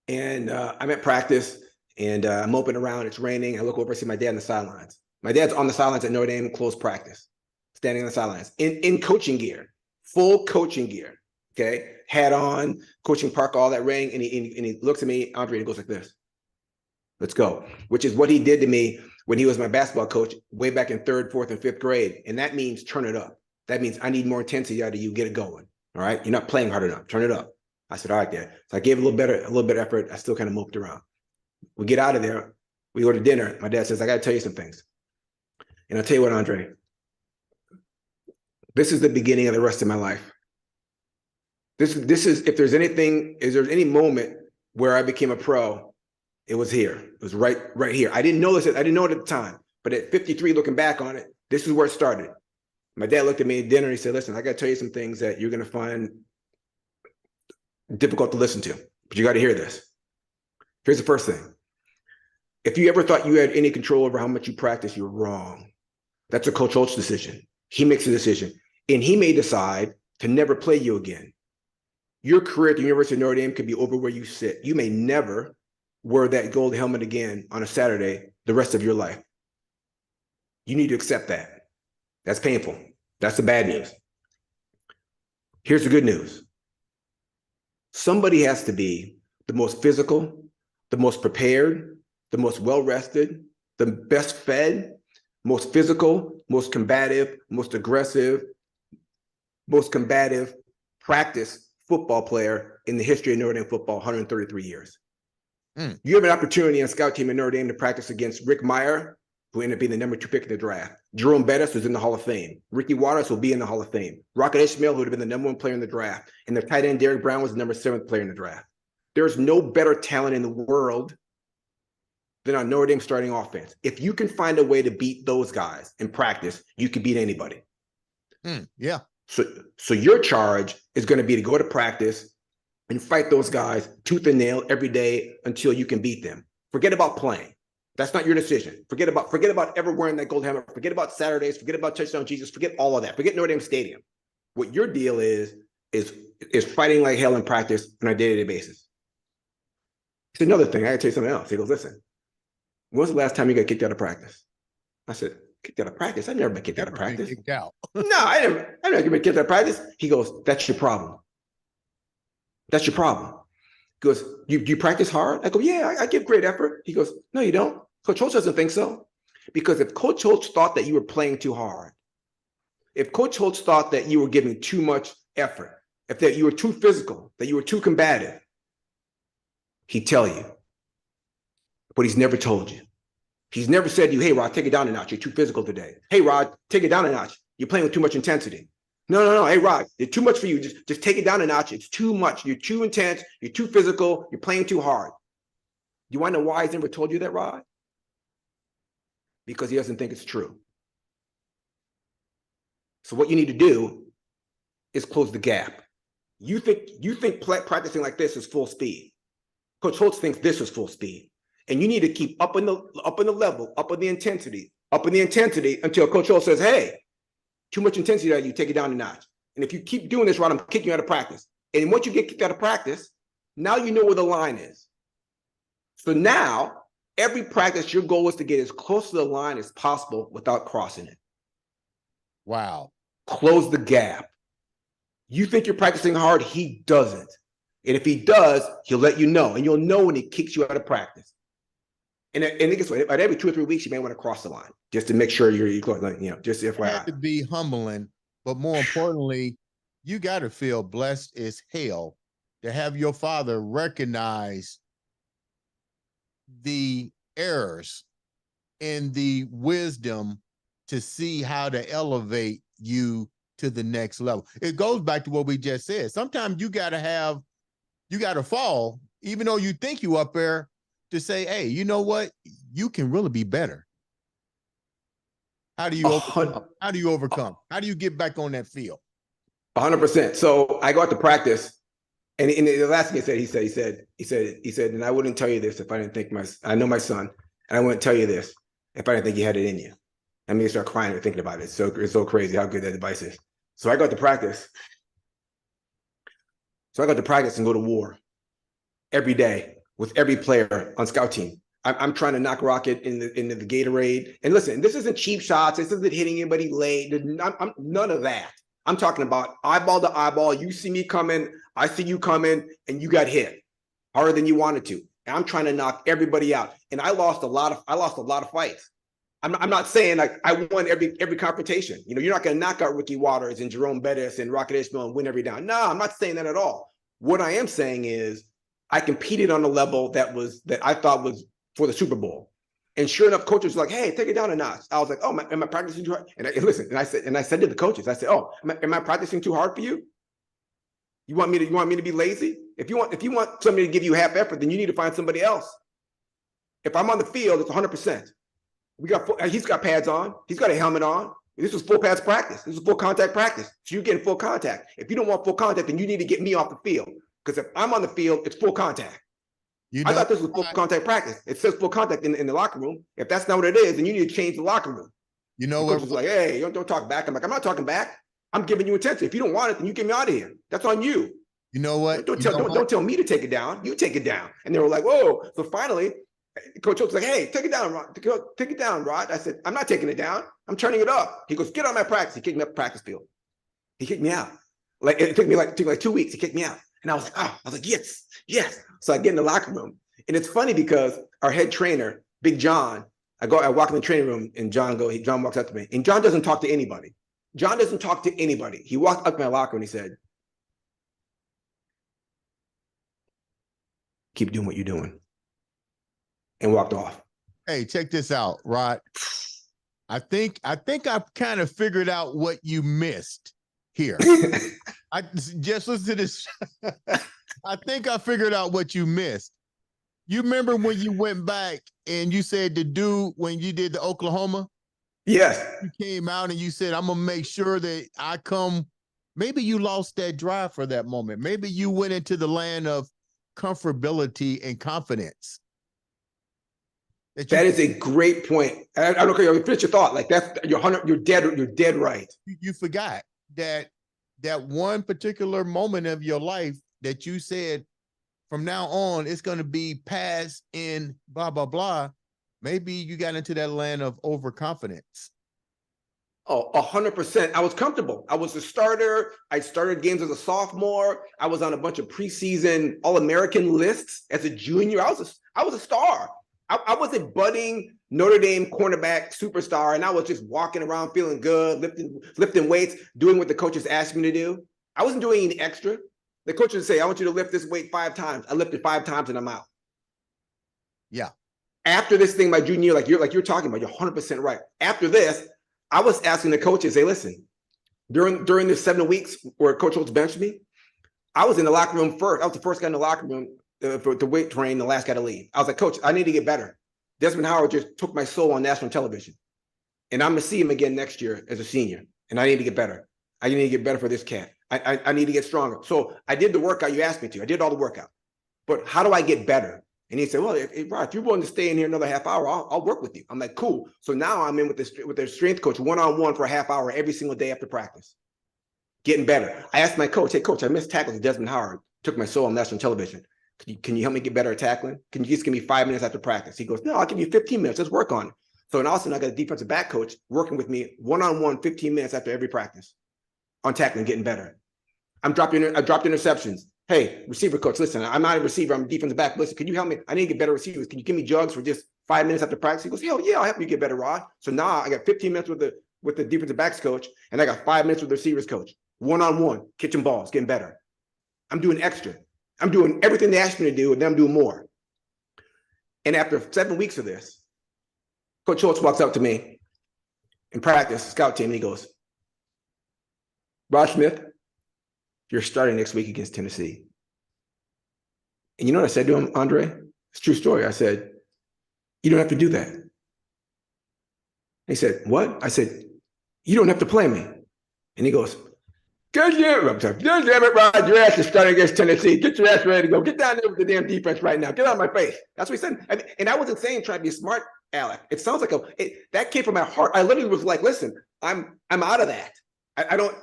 And I'm at practice, And I'm moping around. It's raining. I look over, see my dad on the sidelines. My dad's on the sidelines at Notre Dame, close practice, standing on the sidelines in coaching gear, full coaching gear. Okay, hat on, coaching park, all that ring, and he looks at me, Andre, and he goes like this. Let's go, which is what he did to me when he was my basketball coach way back in 3rd, 4th, and 5th grade. And that means turn it up. That means I need more intensity out of you. Get it going. All right, you're not playing hard enough. Turn it up. I said, all right, Dad. So I gave a little bit effort. I still kind of moped around. We get out of there. We go to dinner. My dad says, I got to tell you some things. And I'll tell you what, Andre, this is the beginning of the rest of my life. This is, if there's anything, is there any moment where I became a pro, it was here. It was right here. I didn't know this. I didn't know it at the time. But at 53, looking back on it, this is where it started. My dad looked at me at dinner and he said, listen, I got to tell you some things that you're going to find difficult to listen to, but you got to hear this. Here's the first thing. If you ever thought you had any control over how much you practice, you're wrong. That's a Coach Holt's decision. He makes a decision, and he may decide to never play you again. Your career at the University of Notre Dame could be over where you sit. You may never wear that gold helmet again on a Saturday the rest of your life. You need to accept that. That's painful. That's the bad news. Here's the good news. Somebody has to be the most physical, the most prepared, the most well-rested, the best fed, most physical, most combative, most aggressive, most combative practice football player in the history of Notre Dame football, 133 years. You have an opportunity on a scout team in Notre Dame to practice against Rick Meyer, who ended up being the number 2 pick in the draft. Jerome Bettis, who's in the Hall of Fame. Ricky Waters will be in the Hall of Fame. Rocket Ishmael, who would have been the number 1 player in the draft. And their tight end, Derrick Brown, was the number 7th player in the draft. There's no better talent in the world than on Notre Dame starting offense. If you can find a way to beat those guys in practice, you can beat anybody. Yeah. So your charge is going to be to go to practice and fight those guys tooth and nail every day until you can beat them. Forget about playing. That's not your decision. Forget about ever wearing that gold helmet. Forget about Saturdays. Forget about Touchdown Jesus. Forget all of that. Forget Notre Dame Stadium. What your deal is fighting like hell in practice on a day-to-day basis. It's another thing. I got to tell you something else. He goes, listen, when was the last time you got kicked out of practice? I said, kicked out of practice? I've never been kicked out of practice. Kicked out. No, I never been kicked out of practice. He goes, that's your problem. That's your problem. He goes, you practice hard? I go, yeah, I give great effort. He goes, no, you don't. Coach Holtz doesn't think so. Because if Coach Holtz thought that you were playing too hard, if Coach Holtz thought that you were giving too much effort, if that you were too physical, that you were too combative, he'd tell you. But he's never told you. He's never said to you, hey, Rod, take it down a notch. You're too physical today. Hey, Rod, take it down a notch. You're playing with too much intensity. No. Hey, Rod, it's too much for you. Just take it down a notch. It's too much. You're too intense. You're too physical. You're playing too hard. You want to know why he's never told you that, Rod? Because he doesn't think it's true. So what you need to do is close the gap. You think practicing like this is full speed. Coach Holtz thinks this is full speed. And you need to keep up in the level, up in the intensity until Coach Holtz says, hey, too much intensity that you take it down a notch. And if you keep doing this, Rod, I'm kicking you out of practice. And once you get kicked out of practice, now you know where the line is. So now, every practice, your goal is to get as close to the line as possible without crossing it. Wow. Close the gap. You think you're practicing hard, he doesn't. And if he does, he'll let you know. And you'll know when he kicks you out of practice. And it gets about every 2 or 3 weeks, you may want to cross the line just to make sure you're close. Just FYI. It had to be humbling, but more importantly, you got to feel blessed as hell to have your father recognize the errors and the wisdom to see how to elevate you to the next level. It goes back to what we just said. Sometimes you got to fall, even though you think you up there, to say, hey, you know what? You can really be better. How do you overcome? How do you overcome? How do you get back on that field? 100%. So I go out to practice, and the last thing he said, and I wouldn't tell you this if I didn't think I know my son, and I wouldn't tell you this if I didn't think you had it in you. I mean, start crying and thinking about it. It's so crazy how good that advice is. So I go out to practice. And go to war every day with every player on scout team. I'm trying to knock Rocket into the Gatorade. And listen, this isn't cheap shots. This isn't hitting anybody late. I'm none of that. I'm talking about eyeball to eyeball. You see me coming, I see you coming, and you got hit harder than you wanted to. And I'm trying to knock everybody out. And I lost a lot of fights. I'm not saying like I won every confrontation. You know, you're not going to knock out Ricky Waters and Jerome Bettis and Rocket Ismail and win every down. No, I'm not saying that at all. What I am saying is I competed on a level that I thought was for the Super Bowl. And sure enough, coaches were like, "Hey, take it down a notch." I was like, "Oh, am I practicing too hard?" And I said to the coaches, I said, "Oh, am I practicing too hard for you? You want me to be lazy? If you want somebody to give you half effort, then you need to find somebody else. If I'm on the field, it's 100%. He's got pads on. He's got a helmet on. This was full pads practice. This was full contact practice. So you're getting full contact. If you don't want full contact, then you need to get me off the field. Because if I'm on the field, it's full contact." I thought this was full contact practice. It says full contact in the locker room. If that's not what it is, then you need to change the locker room. You know what? The coach was like, "Hey, don't talk back." I'm like, "I'm not talking back. I'm giving you attention. If you don't want it, then you get me out of here. That's on you." You know what? Don't tell me to take it down. You take it down. And they were like, "Whoa." So finally, Coach was like, "Hey, take it down, Rod. Take it down, Rod." I said, "I'm not taking it down. I'm turning it up." He goes, "Get on my practice." He kicked me up the practice field. He kicked me out. Like it took me like 2 weeks. He kicked me out. And I was like, "Oh," I was like, yes. So I get in the locker room. And it's funny because our head trainer, Big John, I walk in the training room and John walks up to me. And John doesn't talk to anybody. He walked up to my locker and he said, "Keep doing what you're doing." And walked off. Hey, check this out, Rod. I think I've kind of figured out what you missed here. I just listen to this. I think I figured out what you missed. You remember when you went back and you said the dude, when you did the Oklahoma? Yes. You came out and you said, "I'm going to make sure that I come." Maybe you lost that drive for that moment. Maybe you went into the land of comfortability and confidence. That is a great point. I don't care. Finish your thought. Like that's you're dead right. You forgot that one particular moment of your life that you said, from now on, it's going to be past in blah, blah, blah. Maybe you got into that land of overconfidence. Oh, 100%. I was comfortable. I was a starter. I started games as a sophomore. I was on a bunch of preseason All-American lists as a junior. I was a star. I was a budding Notre Dame cornerback superstar, and I was just walking around feeling good, lifting weights, doing what the coaches asked me to do. I wasn't doing any extra. The coaches would say, "I want you to lift this weight 5 times." I lifted 5 times and I'm out. Yeah. After this thing, my junior year, like you're talking about, you're 100% right. After this, I was asking the coaches, "Hey, listen, during the 7 weeks where Coach Holtz benched me, I was in the locker room first. I was the first guy in the locker room for the weight train, the last guy to leave. I was like, 'Coach, I need to get better. Desmond Howard just took my soul on national television. And I'm going to see him again next year as a senior. And I need to get better. I need to get better for this cat. I need to get stronger.' So I did the workout you asked me to. I did all the workout. But how do I get better?" And he said, "Well, Rod, if you're willing to stay in here another half hour, I'll work with you." I'm like, "Cool." So now I'm in with their strength coach one-on-one for a half hour every single day after practice. Getting better. I asked my coach, "Hey, coach, I missed tackles. Desmond Howard took my soul on national television. Can you help me get better at tackling? Can you just give me 5 minutes after practice?" He goes, "No, I'll give you 15 minutes. Let's work on it." So and also I got a defensive back coach working with me one-on-one 15 minutes after every practice on tackling, getting better. I dropped interceptions. "Hey, receiver coach, listen, I'm not a receiver. I'm a defensive back. Listen, can you help me? I need to get better receivers. Can you give me jugs for just 5 minutes after practice?" He goes, "Hell yeah, I'll help you get better, Rod." So now I got 15 minutes with the defensive backs coach, and I got 5 minutes with the receivers coach. One-on-one, catching balls, getting better. I'm doing extra. I'm doing everything they asked me to do, and then I'm doing more. And after 7 weeks of this, Coach Schultz walks up to me in practice, scout team, and he goes, "Rod Smith, you're starting next week against Tennessee." And you know what I said to him, Andre? It's a true story. I said, "You don't have to do that." He said, "What?" I said, "You don't have to play me." And he goes, "God damn it, Rod, your ass is starting against Tennessee. Get your ass ready to go. Get down there with the damn defense right now. Get out of my face." That's what he said. And I wasn't saying trying to be smart, Alec. It sounds like that came from my heart. I literally was like, "Listen, I'm out of that. I don't,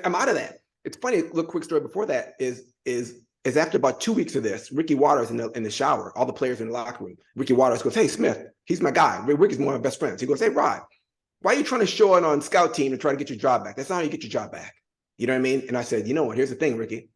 I'm out of that." It's funny. A little quick story before that is is after about 2 weeks of this, Ricky Watters in the shower, all the players in the locker room, Ricky Watters goes, "Hey, Smith, he's my guy. Ricky's one of my best friends." He goes, "Hey, Rod, why are you trying to show it on scout team to try to get your job back? That's not how you get your job back." You know what I mean? And I said, "You know what? Here's the thing, Ricky.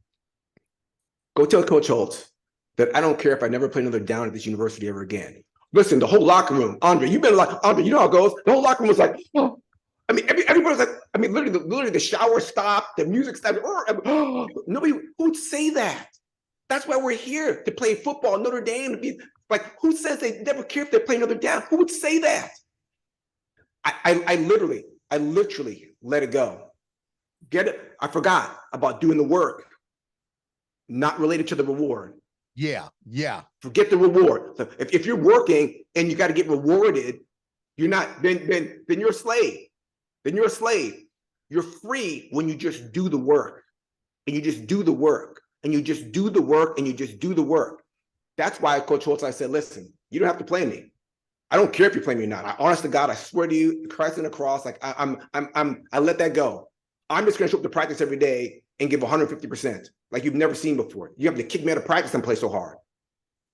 Go tell Coach Holtz that I don't care if I never play another down at this university ever again." Listen, the whole locker room, Andre, you've been like, Andre, you know how it goes. The whole locker room was like, oh. I mean, everybody was like, I mean, literally the shower stopped, the music stopped. Oh, nobody who'd say that. That's why we're here, to play football, Notre Dame, to be like, who says they never care if they play Notre Dame? Who would say that? I literally let it go. Get it? I forgot about doing the work, not related to the reward. Yeah. Forget the reward. So if you're working and you got to get rewarded, you're not, then you're a slave. Then you're a slave. You're free when you just do the work. And you just do the work. And you just do the work. And you just do the work. That's why Coach Holtz, I said, listen, you don't have to play me. I don't care if you play me or not. Honest to God, I swear to you, Christ on the cross, like I let that go. I'm just gonna show up to practice every day and give 150%, like you've never seen before. You have to kick me out of practice and play so hard.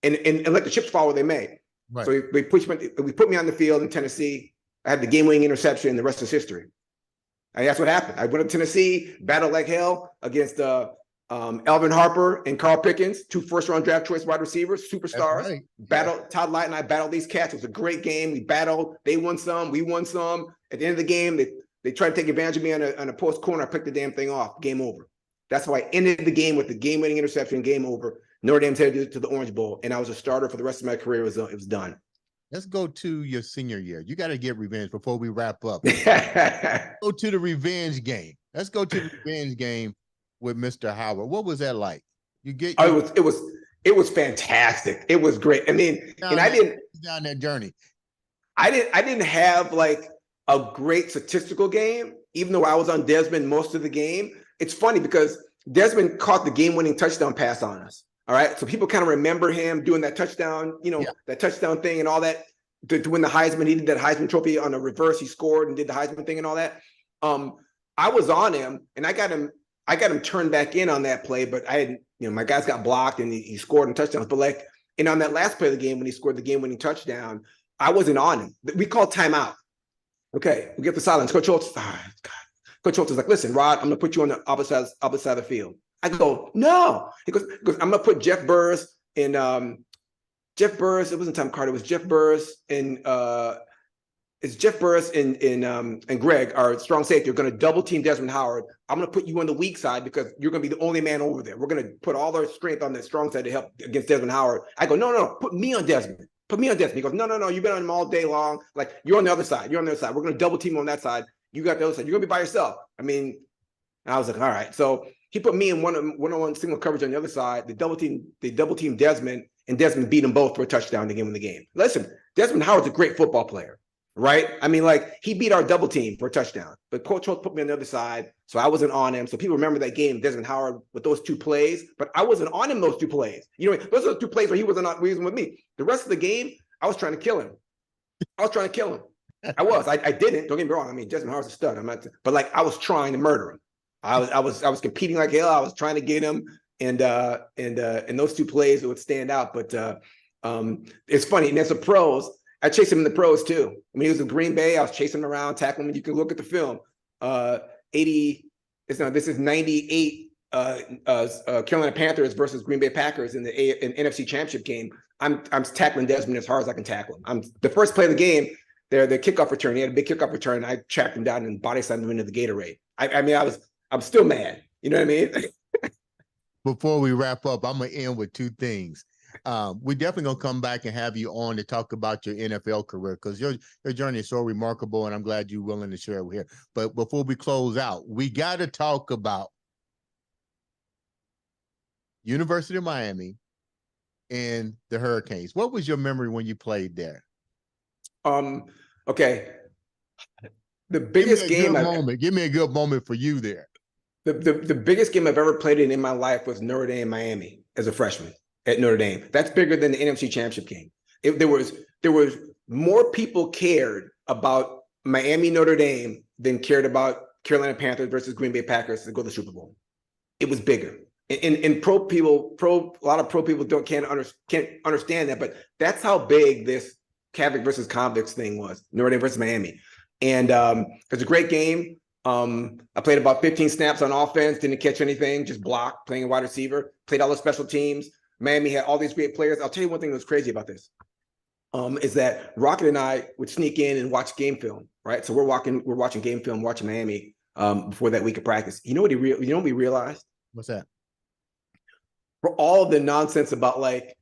And let the chips fall where they may. Right. So we put me on the field in Tennessee. I had the game-winning interception, and the rest is history. And that's what happened. I went to Tennessee, battled like hell against Alvin Harper and Carl Pickens, 2 first-round draft choice wide receivers, superstars. Right. Battled, yeah. Todd Light and I battled these cats. It was a great game. We battled. They won some. We won some. At the end of the game, they tried to take advantage of me on a post corner. I picked the damn thing off. Game over. That's why I ended the game with the game-winning interception. Game over. Notre Dame's headed to the Orange Bowl, and I was a starter for the rest of my career. It was done. Let's go to your senior year. You got to get revenge before we wrap up. Go to the revenge game. Let's go to the revenge game with Mr. Howard. What was that like? It was fantastic. It was great. I mean, I didn't down that journey. I didn't have like a great statistical game, even though I was on Desmond most of the game. It's funny because Desmond caught the game-winning touchdown pass on us. All right. So people kind of remember him doing that touchdown, that touchdown thing and all that to win the Heisman. He did that Heisman trophy on a reverse. He scored and did the Heisman thing and all that. I was on him and I got him turned back in on that play, but I had, my guys got blocked and he scored in touchdowns. But and on that last play of the game, when he scored the game-winning touchdown, I wasn't on him. We called timeout. Okay. We get the silence. Coach Holtz, Coach Holtz is like, listen, Rod, I'm going to put you on the opposite side of the field. I go, no. He goes, I'm gonna put Jeff Burris in Jeff Burris. It wasn't Tom Carter. It was Jeff Burris and it's Jeff Burris and Greg, our strong safety. You're gonna double team Desmond Howard. I'm gonna put you on the weak side because you're gonna be the only man over there. We're gonna put all our strength on the strong side to help against Desmond Howard. I go, no, put me on Desmond. Put me on Desmond. He goes, no, you've been on him all day long. Like you're on the other side. You're on the other side. We're gonna double team on that side. You got the other side. You're gonna be by yourself. I mean, I was like, all right. So he put me in one-on-one single coverage on the other side. They double team Desmond, and Desmond beat them both for a touchdown to give him the game. Listen, Desmond Howard's a great football player, right? I mean, he beat our double team for a touchdown. But Coach Holtz put me on the other side, so I wasn't on him. So people remember that game, Desmond Howard with those 2 plays, but I wasn't on him those 2 plays. Those are the 2 plays where he wasn't with me. The rest of the game, I was trying to kill him. I didn't. Don't get me wrong. I mean, Desmond Howard's a stud. But I was trying to murder him. I was competing like hell. I was trying to get him, and those 2 plays would stand out. But it's funny. And as a pros, I chased him in the pros too. When he was in Green Bay, I was chasing him around, tackling him. You can look at the film. This is 98 Carolina Panthers versus Green Bay Packers in the NFC Championship game. I'm tackling Desmond as hard as I can tackle him. I'm the first play of the game. The kickoff return. He had a big kickoff return. I tracked him down and body slammed him into the Gatorade. I'm still mad. You know what I mean? Before we wrap up, I'm going to end with 2 things. We're definitely going to come back and have you on to talk about your NFL career because your journey is so remarkable, and I'm glad you're willing to share it here. But before we close out, we got to talk about University of Miami and the Hurricanes. What was your memory when you played there? Okay. The biggest game. Give me a good moment for you there. The biggest game I've ever played in my life was Notre Dame Miami as a freshman at Notre Dame. That's bigger than the NFC Championship game. There was more people cared about Miami Notre Dame than cared about Carolina Panthers versus Green Bay Packers to go to the Super Bowl. It was bigger. And a lot of pro people can't understand that, but that's how big this Catholic versus convicts thing was, Notre Dame versus Miami. And it's a great game. I played about 15 snaps on offense, didn't catch anything, just blocked, playing a wide receiver, played all the special teams. Miami had all these great players. I'll tell you one thing that was crazy about this. Is that Rocket and I would sneak in and watch game film, right? So we're watching game film, watching Miami before that week of practice. You know what we realized? What's that? For all of the nonsense about Luke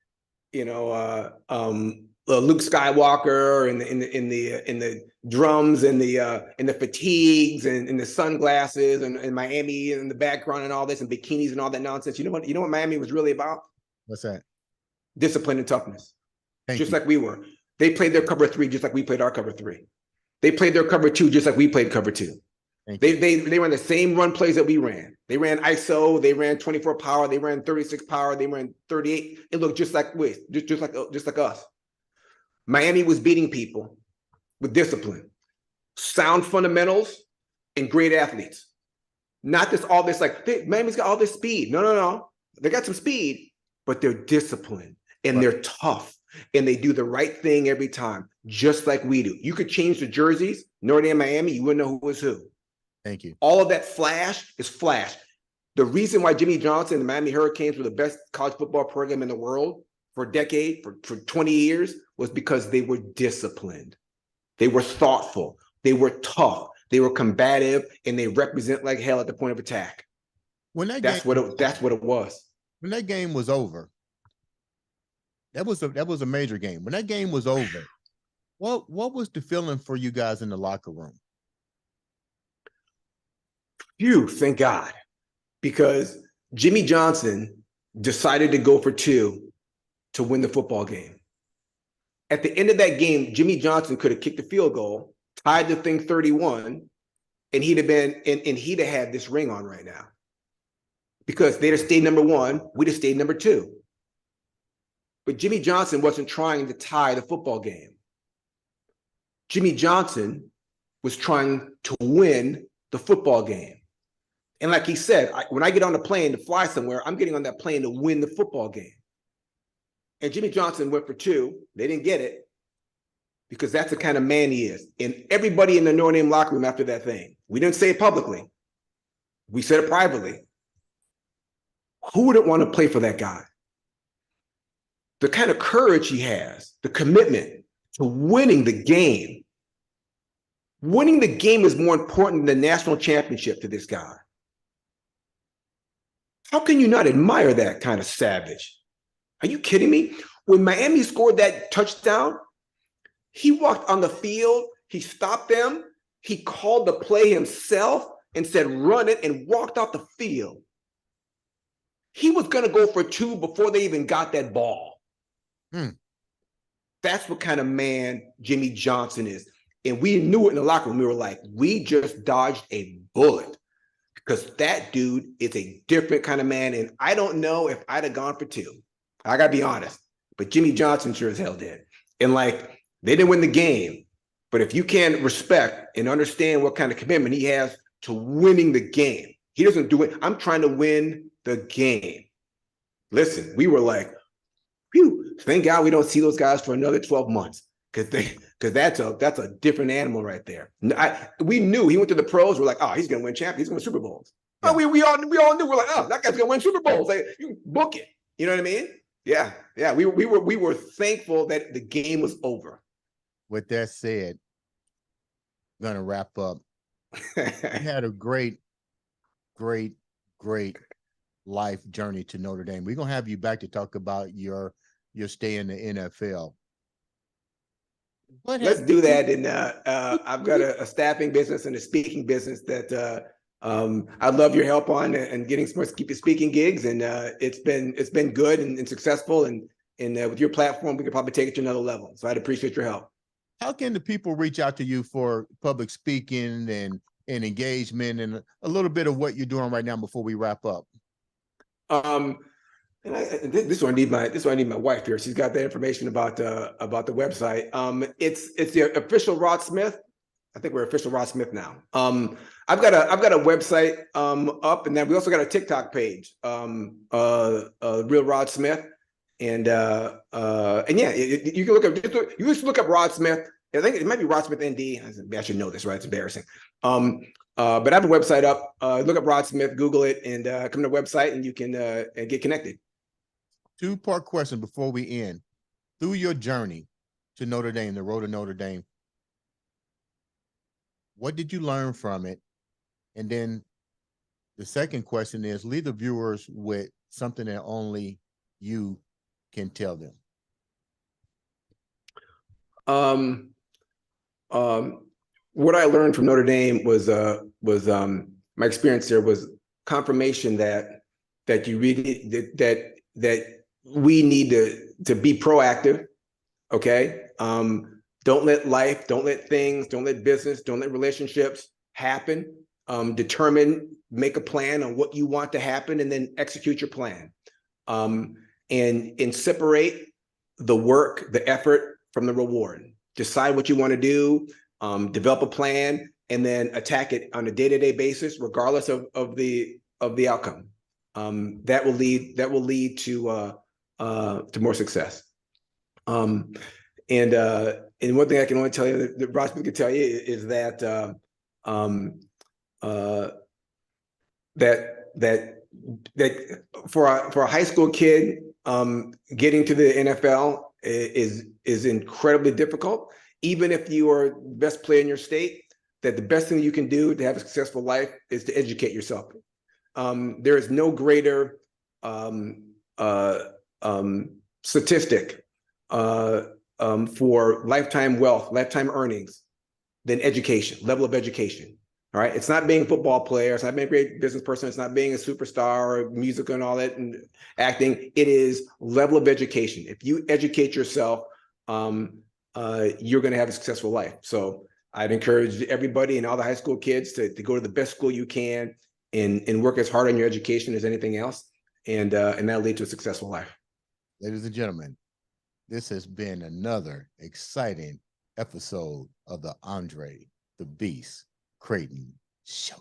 Skywalker and the drums and the fatigues and the sunglasses and Miami and the background and all this and bikinis and all that nonsense. You know what Miami was really about? What's that? Discipline and toughness. Thank just you. like we were. They played their cover 3 just like we played our cover 3. They played their cover 2 just like we played cover 2. They ran the same run plays that we ran. They ran ISO, they ran 24 power, they ran 36 power, they ran 38. It looked just like us. Miami was beating people with discipline, sound fundamentals, and great athletes. Not this all this Miami's got all this speed. No. They got some speed, but they're disciplined and they're tough and they do the right thing every time, just like we do. You could change the jerseys, Notre Dame, Miami, you wouldn't know who was who. Thank you. All of that flash is flash. The reason why Jimmy Johnson and the Miami Hurricanes were the best college football program in the world for a decade, for 20 years, was because they were disciplined. They were thoughtful. They were tough. They were combative, and they represent like hell at the point of attack. That's what it was. When that game was over, that was a major game. When that game was over, what was the feeling for you guys in the locker room? Phew, thank God. Because Jimmy Johnson decided to go for 2 to win the football game. At the end of that game, Jimmy Johnson could have kicked the field goal, tied the thing 31, and he'd have had this ring on right now. Because they'd have stayed number 1, we'd have stayed number 2. But Jimmy Johnson wasn't trying to tie the football game. Jimmy Johnson was trying to win the football game. And like he said, when I get on a plane to fly somewhere, I'm getting on that plane to win the football game. And Jimmy Johnson went for 2. They didn't get it because that's the kind of man he is. And everybody in the Notre Dame locker room after that thing, we didn't say it publicly. We said it privately. Who wouldn't want to play for that guy? The kind of courage he has, the commitment to winning the game. Winning the game is more important than the national championship to this guy. How can you not admire that kind of savage? Are you kidding me? When Miami scored that touchdown, he walked on the field, he stopped them, he called the play himself and said, run it, and walked off the field. He was going to go for 2 before they even got that ball. That's what kind of man Jimmy Johnson is. And we knew it in the locker room. We were like, we just dodged a bullet because that dude is a different kind of man. And I don't know if I'd have gone for 2. I got to be honest. But Jimmy Johnson sure as hell did. And they didn't win the game. But if you can respect and understand what kind of commitment he has to winning the game, he doesn't do it. I'm trying to win the game. Listen, we were like, phew, thank God we don't see those guys for another 12 months. Because that's a different animal right there. We knew he went to the pros. We're like, oh, he's going to win champions. He's going to win Super Bowls. Yeah. Oh, we all knew. We're like, oh, that guy's going to win Super Bowls. You book it. You know what I mean? Yeah. We were thankful that the game was over. With that said, I'm going to wrap up. You had a great life journey to Notre Dame. We're going to have you back to talk about your stay in the NFL. Let's do that. And I've got a staffing business and a speaking business that I'd love your help on and getting some more speaking gigs. And it's been good and successful. And with your platform, we could probably take it to another level. So I'd appreciate your help. How can the people reach out to you for public speaking and engagement and a little bit of what you're doing right now before we wrap up? This one I need my wife here. She's got that information about the website. It's the official Rod Smith. I think we're official Rod Smith now. I've got a website up, and then we also got a TikTok page, Real Rod Smith, and yeah, you can look up. You just look up Rod Smith. I think it might be Rod Smith ND. I should know this, right? It's embarrassing. But I have a website up. Look up Rod Smith, Google it, and come to the website, and you can get connected. Two-part question before we end. Through your journey to Notre Dame, the road to Notre Dame, what did you learn from it? And then the second question is, leave the viewers with something that only you can tell them. What I learned from Notre Dame was my experience there was confirmation that you really that we need to be proactive. Okay. Don't let life, don't let things, don't let business, don't let relationships happen. Make a plan on what you want to happen, and then execute your plan. And separate the work, the effort from the reward. Decide what you want to do, develop a plan, and then attack it on a day-to-day basis, regardless of the outcome. That will lead to more success. And one thing I can only tell you that Rod Smith can tell you is that that for a high school kid, getting to the NFL is incredibly difficult. Even if you are the best player in your state, that the best thing you can do to have a successful life is to educate yourself. There is no greater statistic for lifetime wealth, lifetime earnings than education, level of education. All right. It's not being a football player. It's not being a great business person. It's not being a superstar or musical and all that and acting. It is level of education. If you educate yourself, you're going to have a successful life. So I'd encourage everybody and all the high school kids to go to the best school you can and work as hard on your education as anything else. And that'll lead to a successful life. Ladies and gentlemen, this has been another exciting episode of the Andre the Beast Crayton Show.